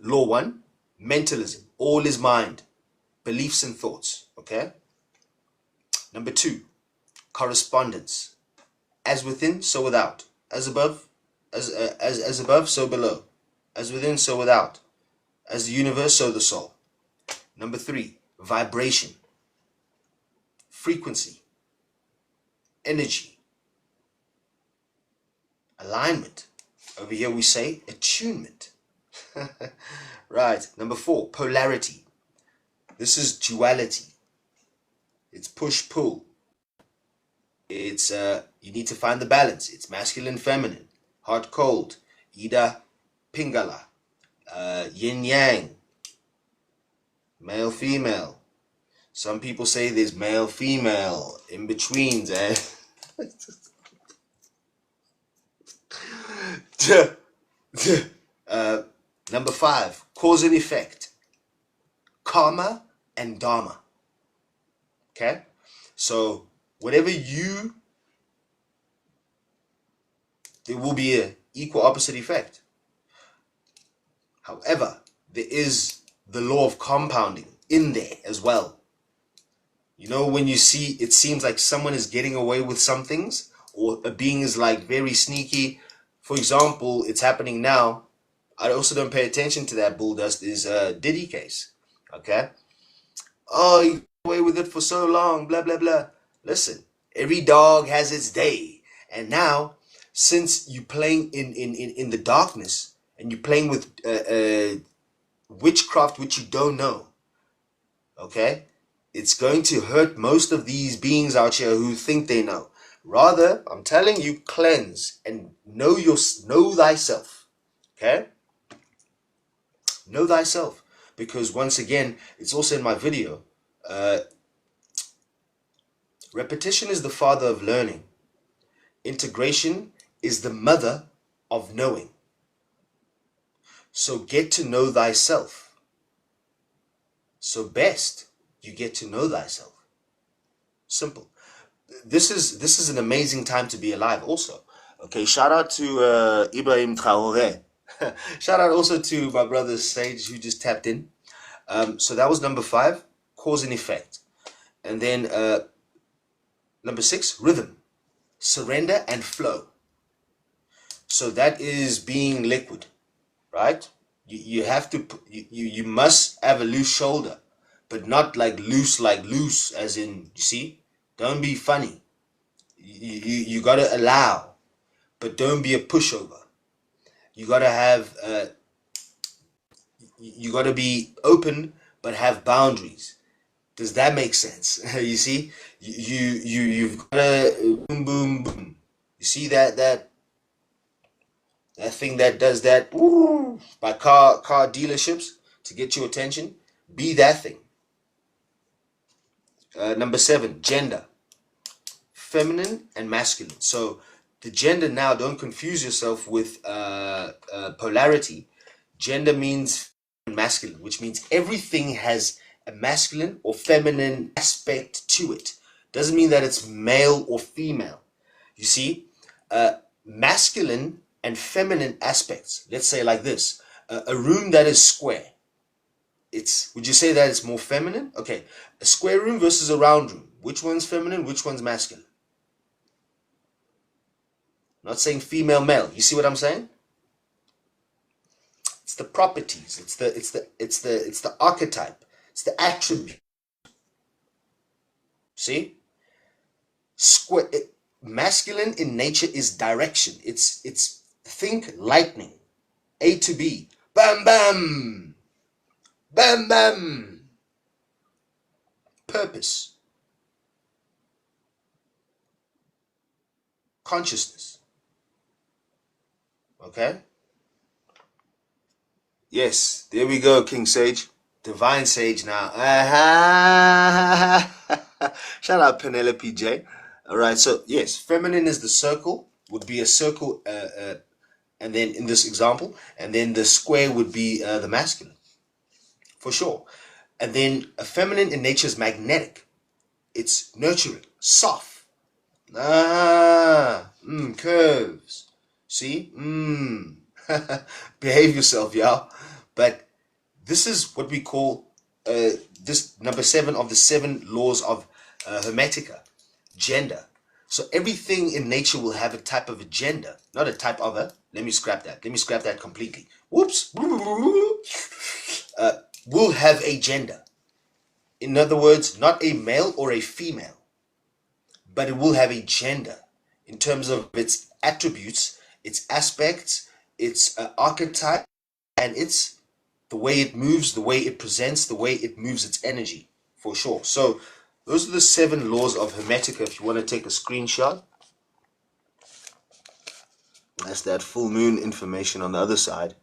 Law 1, mentalism. All is mind, beliefs and thoughts. Okay. Number 2, correspondence. As within, so without. As above, as above, so below. As within, so without. As the universe, so the soul. Number 3, vibration, frequency, energy, alignment. Over here we say attunement. Right. Number 4, polarity. This is duality. It's push-pull. It's you need to find the balance. It's masculine, feminine, hot, cold, Ida, Pingala, yin yang, male, female. Some people say there's male, female, in betweens, eh? Number 5, cause and effect, karma and dharma. Okay, so whatever there will be an equal opposite effect. However, there is the law of compounding in there as well. You know, when you see, it seems like someone is getting away with some things, or a being is like very sneaky. For example, it's happening now. I also don't pay attention to that bull dust, is Diddy case. Okay. Oh, he got away with it for so long, blah, blah, blah. Listen, every dog has its day. And now, since you're playing in the darkness, and you're playing with witchcraft, which you don't know, okay, it's going to hurt most of these beings out here who think they know. Rather, I'm telling you, cleanse and know thyself. Okay? Know thyself. Because once again, it's also in my video, repetition is the father of learning. Integration is the mother of knowing. So get to know thyself. So best you get to know thyself. Simple. This is an amazing time to be alive also. Okay, shout out to 𝘼𝙘𝙝𝙘𝙧𝙝. Shout out also to my brother Sage, who just tapped in. So that was number 5, cause and effect. And then number 6, rhythm, surrender and flow. So that is being liquid, right? You have to, you must have a loose shoulder, but not like loose as in, you see, don't be funny. You got to allow, but don't be a pushover. You got to have, you got to be open, but have boundaries. Does that make sense? You see, you've got to boom, boom, boom. You see that thing that does that by car dealerships to get your attention? Be that thing. Number 7, gender, feminine and masculine. So the gender now, don't confuse yourself with polarity. Gender means masculine, which means everything has a masculine or feminine aspect to it. Doesn't mean that it's male or female. You see, masculine and feminine aspects. Let's say like this: a room that is square. Would you say that it's more feminine? Okay, a square room versus a round room. Which one's feminine? Which one's masculine? I'm not saying female, male. You see what I'm saying? It's the properties. It's the archetype. It's the attribute. See? Masculine in nature is direction. It's think lightning. A to B. Bam bam. Bam bam. Purpose. Consciousness. Okay? Yes, there we go, King Sage. Divine Sage now. Shout out Penelope J. Alright, so yes, feminine is the circle, would be a circle, and then in this example, and then the square would be the masculine, for sure. And then a feminine in nature is magnetic. It's nurturing, soft. Curves. See? Behave yourself, y'all. But this is what we call this number 7 of the 7 laws of Hermetica, gender. So everything in nature will have a type of a gender, not a type of a. Let me scrap that. Let me scrap that completely. Whoops. Will have a gender. In other words, not a male or a female, but it will have a gender in terms of its attributes, its aspects, its archetype, and its the way it moves, the way it presents, the way it moves its energy, for sure. So those are the 7 laws of Hermetica if you want to take a screenshot. That's that full moon information on the other side.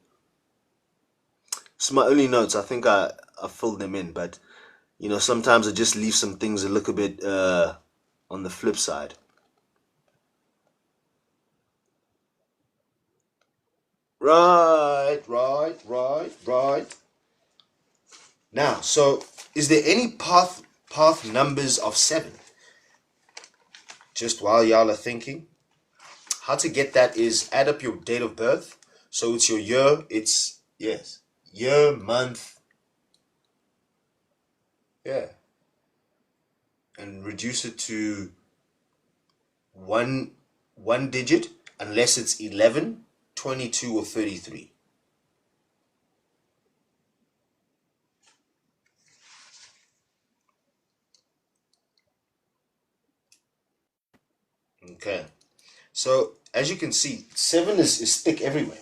It's my only notes. I think I filled them in, but you know, sometimes I just leave some things a little bit on the flip side. Right. Now, so is there any path numbers of 7? Just while y'all are thinking, how to get that is add up your date of birth. So it's your year. It's yes, year, month, yeah, and reduce it to one digit unless it's 11, 22, or 33. Okay, so as you can see, 7 is thick everywhere.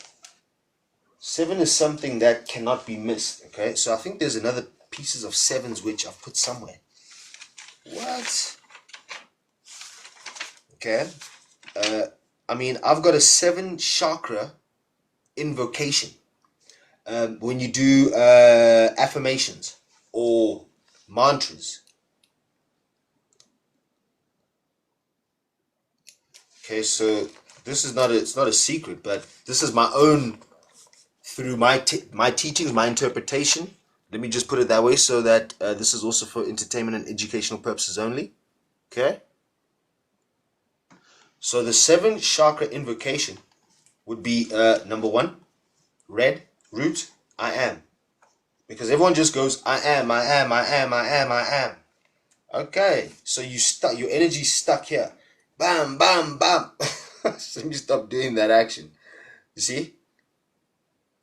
7 is something that cannot be missed. Okay, so I think there's another pieces of 7s which I've put somewhere. What? Okay, I mean, I've got a 7 chakra invocation. When you do affirmations or mantras. Okay, so this is it's not a secret, but this is my own, through my teachings, my interpretation. Let me just put it that way, so that this is also for entertainment and educational purposes only. Okay, so the 7 chakra invocation would be number 1, red root, I am, because everyone just goes I am. Okay, so your energy's stuck here. Bam, bam, bam. So let me stop doing that action. You see?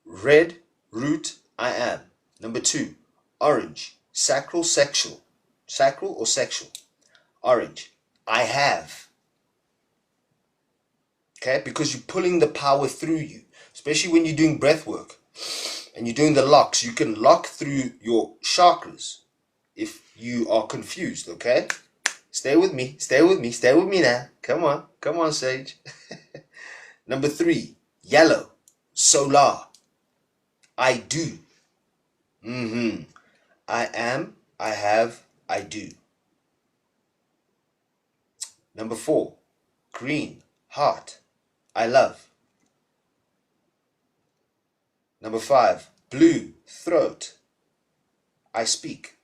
Red, root, I am. Number 2, orange, sacral, sexual. Sacral or sexual? Orange, I have. Okay, because you're pulling the power through you, especially when you're doing breath work and you're doing the locks. You can lock through your chakras if you are confused. Okay, stay with me now. Come on, Sage. Number 3, yellow, solar, I do. I am, I have, I do. Number 4, green, heart, I love. Number 5, blue, throat, I speak.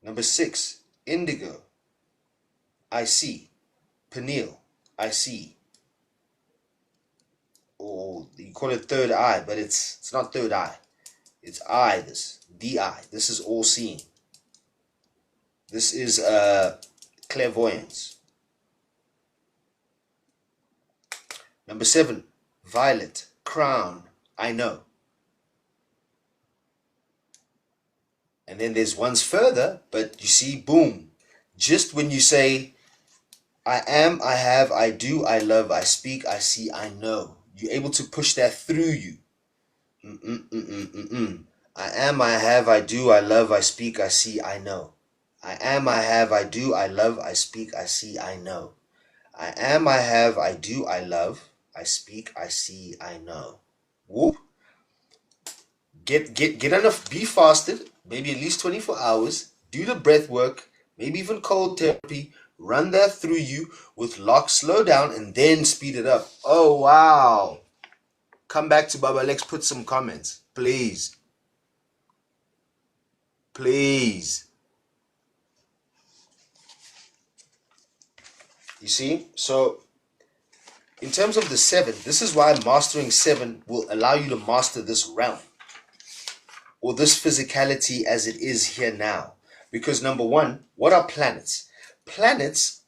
Number 6, indigo, I see. Pineal, I see. Or you call it third eye, but it's not third eye. It's eye, the eye. This is all seeing. This is clairvoyance. Number 7, violet, crown, I know. And then there's ones further, but you see, boom, just when you say, I am, I have, I do, I love, I speak, I see, I know, you're able to push that through you. I am, I have, I do, I love, I speak, I see, I know. I am, I have, I do, I love, I speak, I see, I know. I am, I have, I do, I love, I speak, I see, I know. Whoop. Get enough, be fasted, maybe at least 24 hours, do the breath work, maybe even cold therapy, run that through you with lock, slow down, and then speed it up. Oh, wow. Come back to Baba Lex, put some comments, please. Please. You see? So, in terms of the 7, this is why mastering 7 will allow you to master this realm, or this physicality as it is here now. Because number 1, what are planets? Planets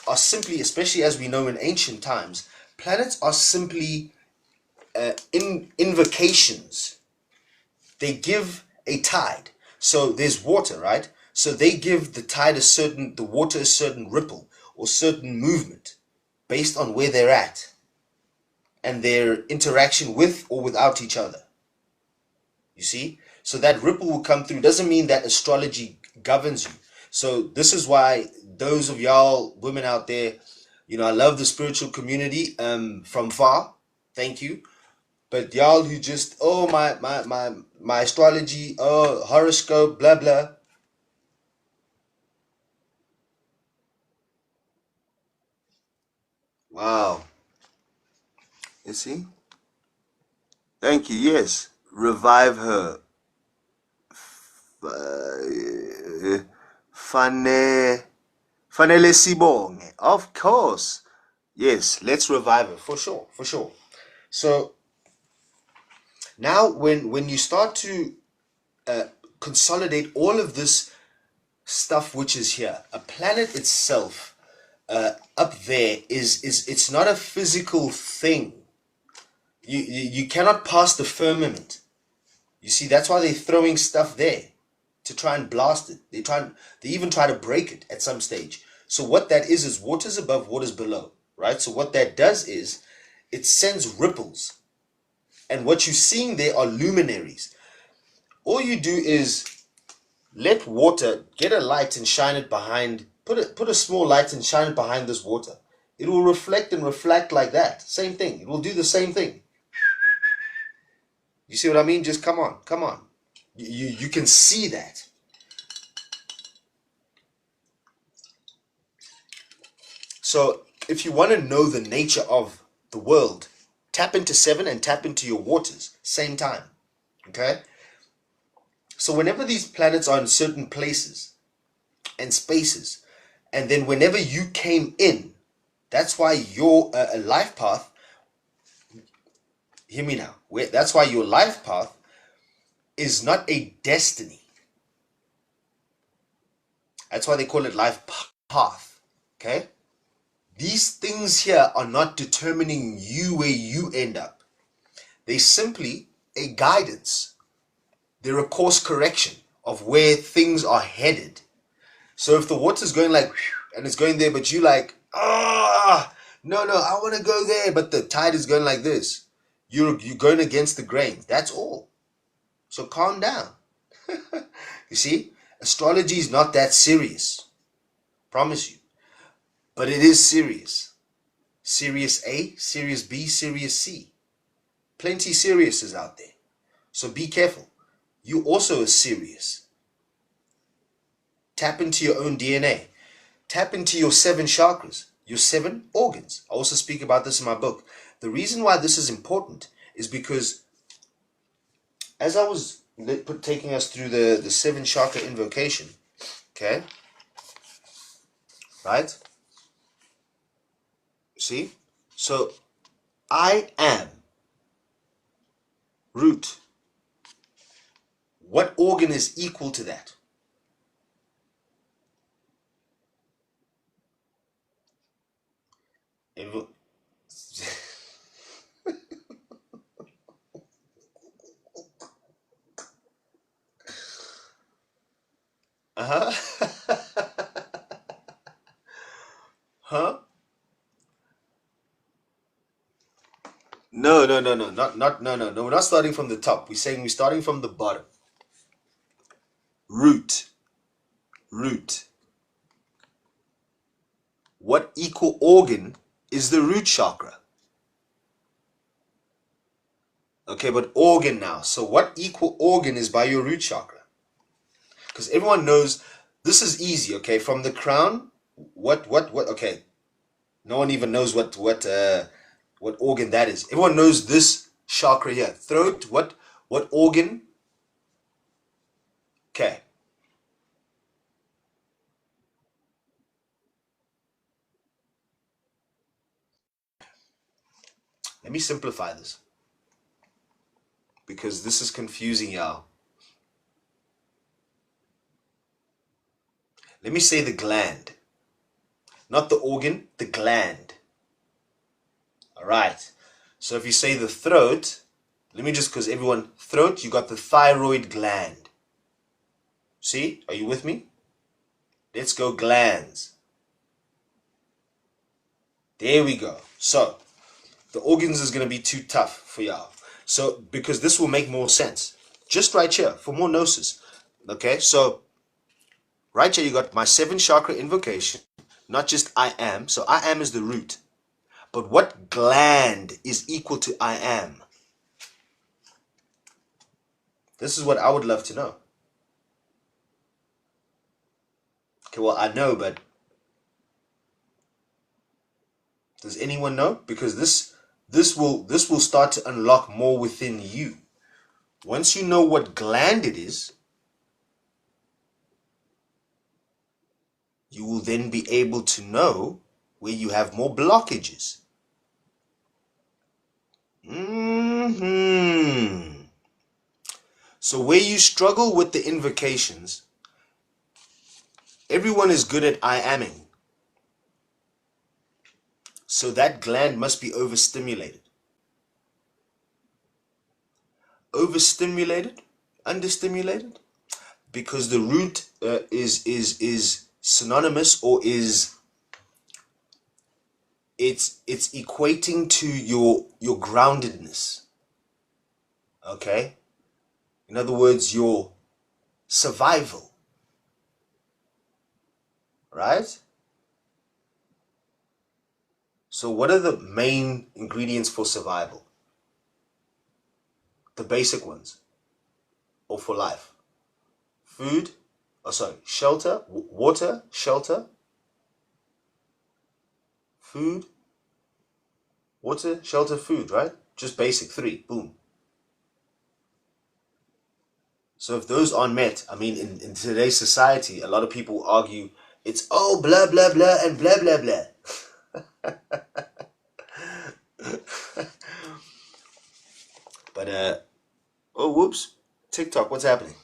are simply, especially as we know in ancient times, planets are simply invocations. They give a tide. So there's water, right? So they give the tide the water a certain ripple or certain movement based on where they're at and their interaction with or without each other. You see? So that ripple will come through. Doesn't mean that astrology governs you. So this is why those of y'all women out there, you know, I love the spiritual community from far. Thank you. But y'all who just, oh, my astrology, oh, horoscope, blah, blah. Wow. You see? Thank you. Yes. Revive her. Fanele Sibonge. Of course. Yes, let's revive her. For sure. For sure. So, now when you start to consolidate all of this stuff which is here, a planet itself up there is it's not a physical thing. You cannot pass the firmament. You see, that's why they're throwing stuff there to try and blast it. They even try to break it at some stage. So what that is water's above, water's below, right? So what that does is it sends ripples. And what you're seeing there are luminaries. All you do is let water get a light and shine it behind, put a small light and shine it behind this water. It will reflect and reflect like that. Same thing. It will do the same thing. You see what I mean? Just come on, come on. You can see that. So if you want to know the nature of the world, tap into 7 and tap into your waters, same time. Okay? So whenever these planets are in certain places and spaces, and then whenever you came in, that's why your life path, hear me now, that's why your life path is not a destiny. That's why they call it life path. Okay? These things here are not determining you where you end up. They're simply a guidance. They're a course correction of where things are headed. So if the water's going like, and it's going there, but you like, no, I want to go there, but the tide is going like this. You're going against the grain. That's all. So calm down. You see, astrology is not that serious. Promise you. But it is serious. Serious A, serious B, serious C. Plenty seriouses out there. So be careful. You also are serious. Tap into your own DNA. Tap into your 7 chakras, your 7 organs. I also speak about this in my book. The reason why this is important is because as I was taking us through the 7 chakra invocation, okay, right? See? So, I am root. What organ is equal to that? Everyone... Huh? No, no. We're not starting from the top. We're saying we're starting from the bottom. Root. What equal organ is the root chakra? Okay, but organ now. So what equal organ is by your root chakra? Because everyone knows this is easy. Okay, from the crown. What? Okay, no one even knows what organ that is. Everyone knows this chakra here. Throat. What organ? Okay. Let me simplify this, because this is confusing y'all. Let me say the gland. Not the organ, the gland. Alright. So if you say the throat, let me just, because everyone, throat, you got the thyroid gland. See? Are you with me? Let's go glands. There we go. So, the organs is going to be too tough for y'all. So, because this will make more sense. Just right here, for more gnosis. Okay, so, right here you got my 7 chakra invocation. Not just I am. So, I am is the root. But what gland is equal to I am? This is what I would love to know. Okay, well, I know, but does anyone know? Because this will start to unlock more within you. Once you know what gland it is, you will then be able to know where you have more blockages. So where you struggle with the invocations, everyone is good at I aming. So that gland must be overstimulated. Overstimulated? Understimulated? Because the root is synonymous, or is it's equating to your groundedness. Okay? In other words, your survival. Right? So what are the main ingredients for survival? The basic ones. Or for life. Food, shelter, water, shelter, food, water, shelter, food, right? Just basic 3, boom. So if those aren't met, I mean, in today's society, a lot of people argue it's blah, blah, blah, and blah, blah, blah. But, oh, whoops, TikTok, what's happening?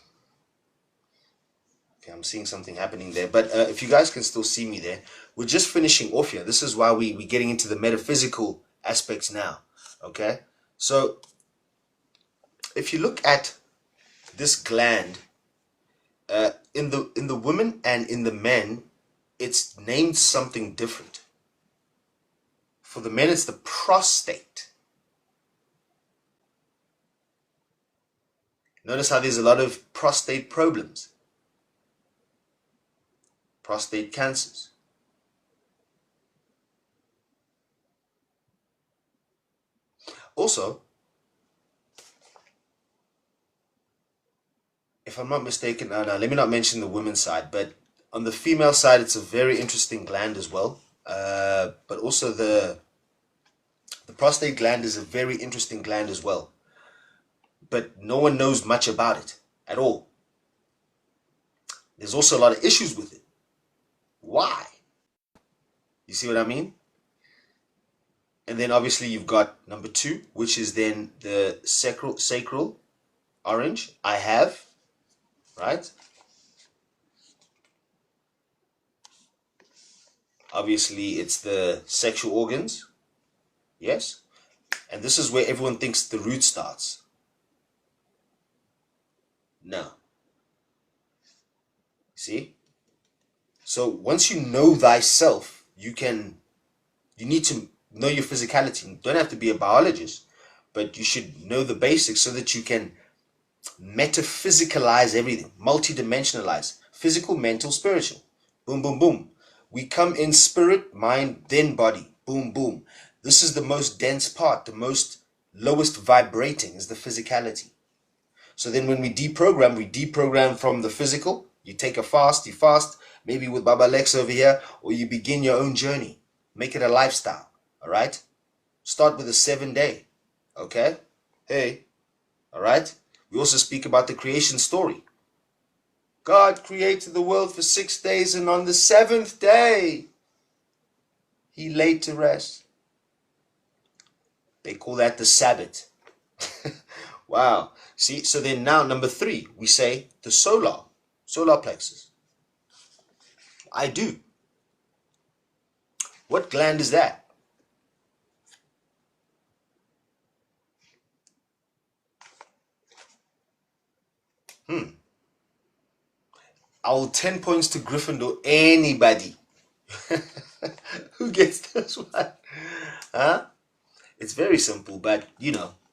Okay, I'm seeing something happening there. But if you guys can still see me there, we're just finishing off here. This is why we're getting into the metaphysical aspects now. Okay? So, if you look at this gland, in the women and in the men, it's named something different. For the men, it's the prostate. Notice how there's a lot of prostate problems. Prostate cancers. Also, if I'm not mistaken, no, let me not mention the women's side, but on the female side, it's a very interesting gland as well. But also the prostate gland is a very interesting gland as well. But no one knows much about it at all. There's also a lot of issues with it. Why? You see what I mean? And then obviously you've got number 2, which is then the sacral orange. I have, right? Obviously it's the sexual organs. Yes? And this is where everyone thinks the root starts. No. See? So once you know thyself, you need to know your physicality. You don't have to be a biologist, but you should know the basics so that you can metaphysicalize everything, multidimensionalize, physical, mental, spiritual. Boom, boom, boom. We come in spirit, mind, then body. Boom, boom. This is the most dense part, the most lowest vibrating is the physicality. So then when we deprogram from the physical. You take a fast, you fast, maybe with Baba Lex over here, or you begin your own journey. Make it a lifestyle, all right? Start with a 7-day, okay? Hey, all right? We also speak about the creation story. God created the world for 6 days, and on the 7th day, he laid to rest. They call that the Sabbath. Wow. See, so then now number 3, we say the solar plexus. I do. What gland is that? I'll 10 points to Gryffindor. Anybody who gets this one? Huh? It's very simple, but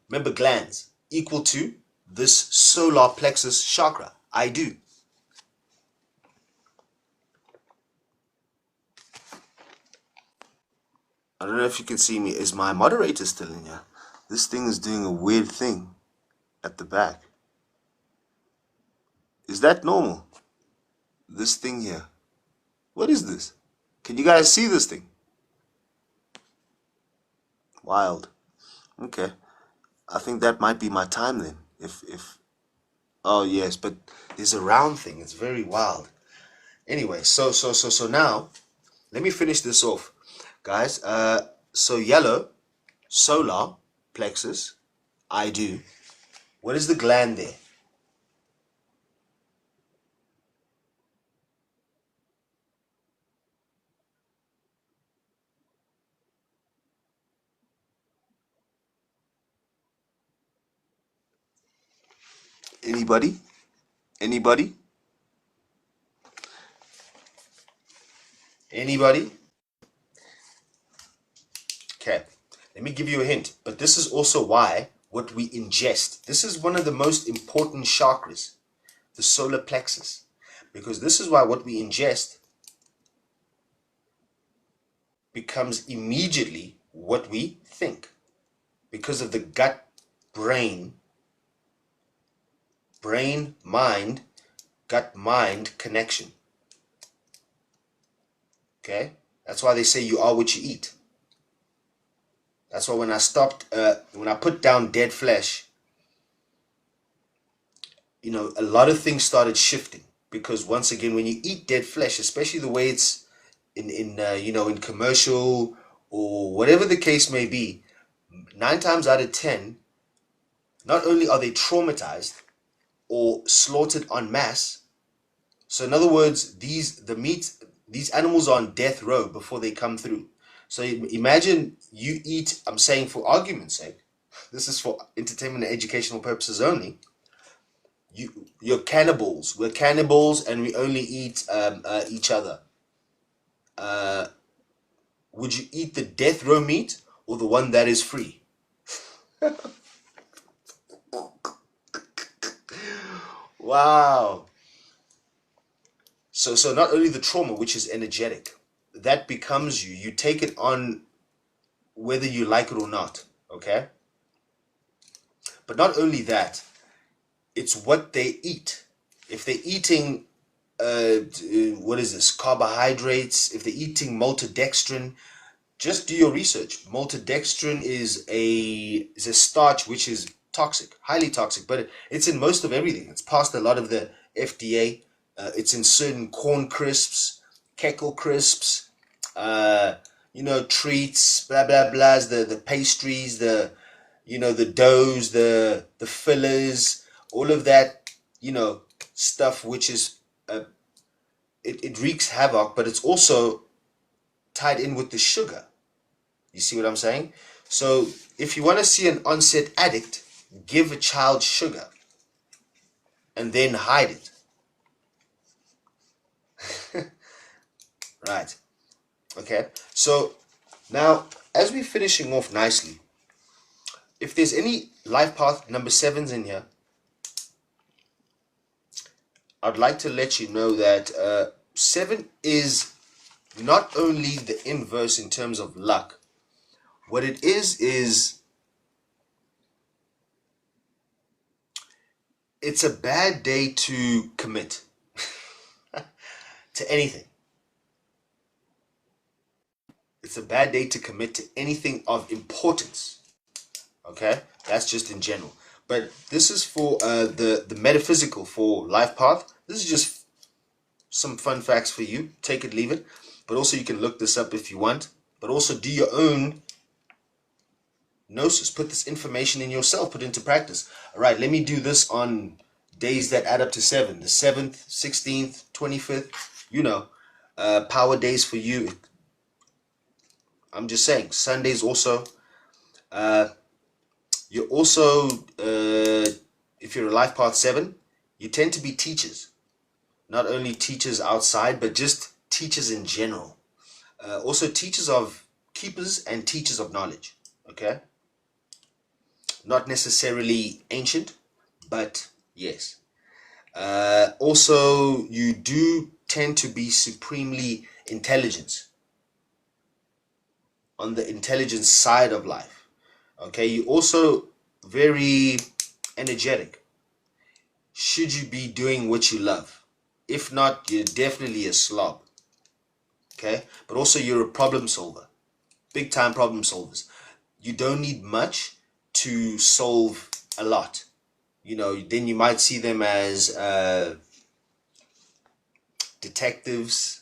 remember glands equal to this solar plexus chakra. I do. I don't know if you can see me. Is my moderator still in here? This thing is doing a weird thing at the back. Is that normal? This thing here. What is this? Can you guys see this thing? Wild. Okay. I think that might be my time then. Oh yes, but there's a round thing. It's very wild. Anyway, so now let me finish this off, guys. So yellow, solar plexus, I do. What is the gland there? Anybody? Anybody? Anybody? Okay, let me give you a hint. But this is also why what we ingest, this is one of the most important chakras, the solar plexus. Because this is why what we ingest becomes immediately what we think. Because of the brain-mind, gut-mind connection. Okay? That's why they say you are what you eat. That's why when I put down dead flesh, a lot of things started shifting. Because once again, when you eat dead flesh, especially the way it's in commercial or whatever the case may be, 9 times out of 10, not only are they traumatized or slaughtered en masse. So in other words, these animals are on death row before they come through. So imagine you eat, I'm saying for argument's sake, this is for entertainment and educational purposes only. You're cannibals. We're cannibals and we only eat each other. Would you eat the death row meat or the one that is free? Wow. So not only the trauma, which is energetic, that becomes you. You take it on whether you like it or not, okay? But not only that, it's what they eat. If they're eating, what is this, carbohydrates, if they're eating maltodextrin, just do your research. Maltodextrin is a starch which is toxic, highly toxic, but it's in most of everything. It's past a lot of the FDA. It's in certain corn crisps, Keckle crisps, treats, blah blah blahs, the pastries, the doughs, the fillers, all of that, stuff which is it wreaks havoc, but it's also tied in with the sugar. You see what I'm saying? So if you want to see an onset addict, give a child sugar and then hide it. Right. Okay. So now, as we're finishing off nicely, if there's any life path number 7s in here, I'd like to let you know that 7 is not only the inverse in terms of luck. What it is it's a bad day to commit to anything. It's a bad day to commit to anything of importance. Okay, that's just in general. But this is for the metaphysical for life path. This is just some fun facts for you. Take it, leave it. But also you can look this up if you want. But also do your own gnosis. Put this information in yourself. Put it into practice. All right, let me do this on days that add up to 7. The 7th, 16th, 25th. You know, power days for you. I'm just saying. Sundays also. You're also, if you're a life path 7, you tend to be teachers. Not only teachers outside, but just teachers in general. Also teachers of keepers and teachers of knowledge. Okay? Not necessarily ancient, but yes. Also, you do tend to be supremely intelligent. On the intelligence side of life. Okay, you also very energetic. Should you be doing what you love? If not, you're definitely a slob. Okay, but also you're a problem solver. Big time problem solvers. You don't need much to solve a lot. You know, then you might see them as detectives,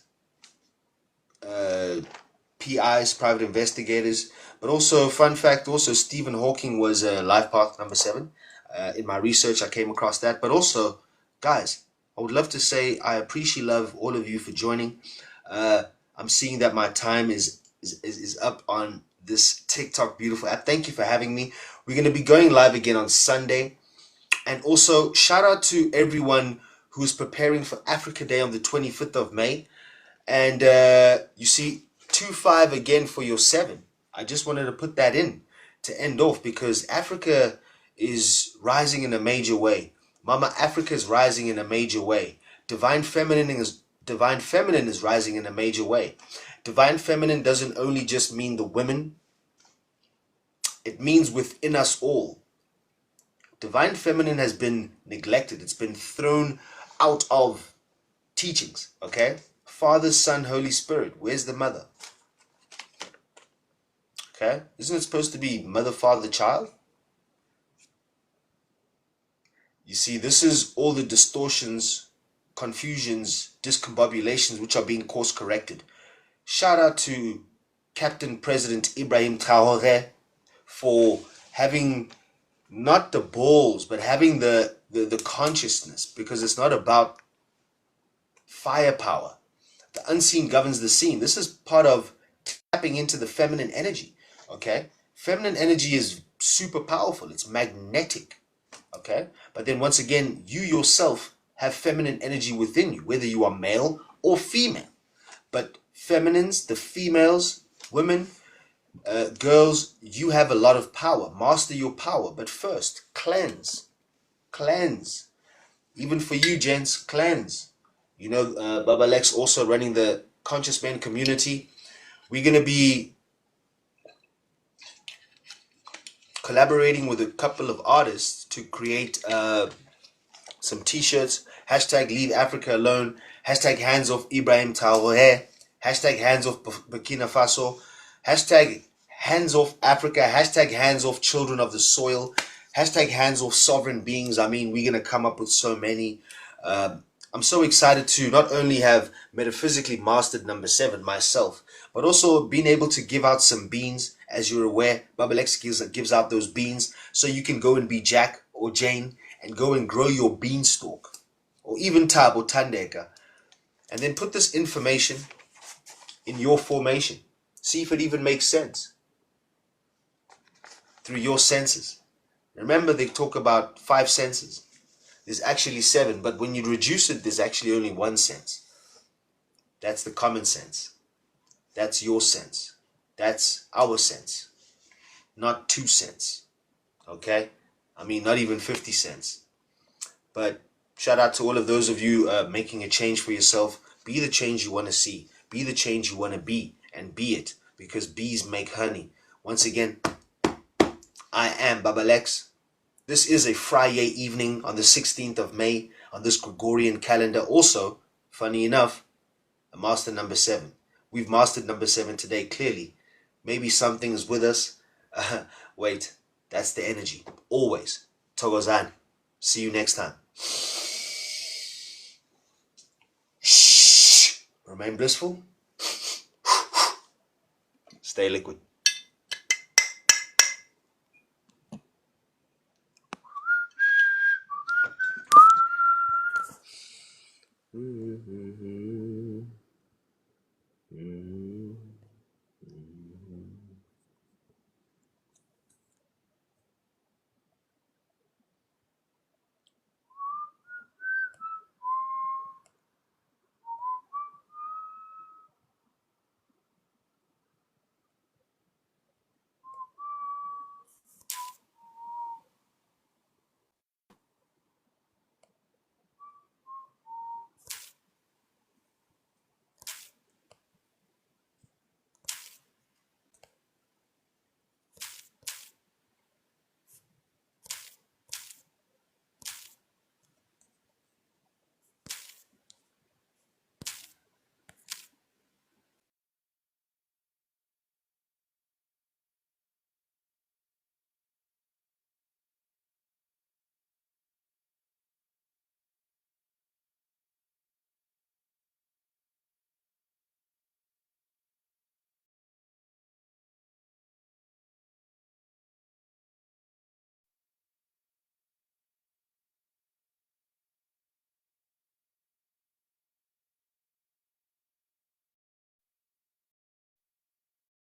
PIs, private investigators. But also, fun fact, also Stephen Hawking was a life path number 7. In my research, I came across that. But also, guys, I would love to say I appreciate love all of you for joining. I'm seeing that my time is up on this TikTok beautiful app. Thank you for having me. We're going to be going live again on Sunday. And also, shout out to everyone who's preparing for Africa Day on the 25th of May. And you see, 2-5 again for your 7. I just wanted to put that in to end off because Africa is rising in a major way. Mama Africa is rising in a major way. Divine Feminine is rising in a major way. Divine Feminine doesn't only just mean the women. It means within us all. Divine Feminine has been neglected. It's been thrown out of teachings. Okay? Father, Son, Holy Spirit. Where's the mother? Okay? Isn't it supposed to be mother, father, child? You see, this is all the distortions, confusions, discombobulations which are being course corrected. Shout out to Captain President 𝘖𝙗𝙗𝙗 for having not the balls, but having the consciousness, because it's not about firepower. The unseen governs the seen. This is part of tapping into the feminine energy. Okay, feminine energy is super powerful. It's magnetic. Okay, but then once again, you yourself have feminine energy within you, whether you are male or female. But feminines, the females, women, girls, you have a lot of power. Master your power. But first, cleanse. Cleanse. Even for you, gents, cleanse. You know, Baba Lex also running the Conscious Men community. We're going to be collaborating with a couple of artists to create some t-shirts. Hashtag Leave Africa Alone. Hashtag Hands Off Ibrahim Traoré. Hashtag Hands Off Burkina Faso. Hashtag Hands Off Africa. Hashtag Hands Off Children of the Soil. Hashtag Hands Off Sovereign Beings. I mean, we're going to come up with so many. I'm so excited to not only have metaphysically mastered number 7 myself, but also being able to give out some beans. As you're aware, Baba Lex gives out those beans so you can go and be Jack or Jane and go and grow your beanstalk, or even Tab or Tandeka, and then put this information in your formation. See if it even makes sense. through your senses. Remember, they talk about 5 senses. There's actually 7, but when you reduce it, there's actually only 1 sense. That's the common sense. That's your sense. That's our sense. Not 2 cents. Okay? I mean, not even 50 cents. But shout out to all of those of you making a change for yourself. Be the change you want to see. Be the change you want to be. And be it. Because bees make honey. Once again, I am Baba Lex. This is a Friday evening on the 16th of May on this Gregorian calendar. Also, funny enough, a master number 7. We've mastered number 7 today, clearly. Maybe something's with us. Wait, that's the energy. Always. Thokozani. See you next time. Remain blissful. Stay liquid. Mm-hmm.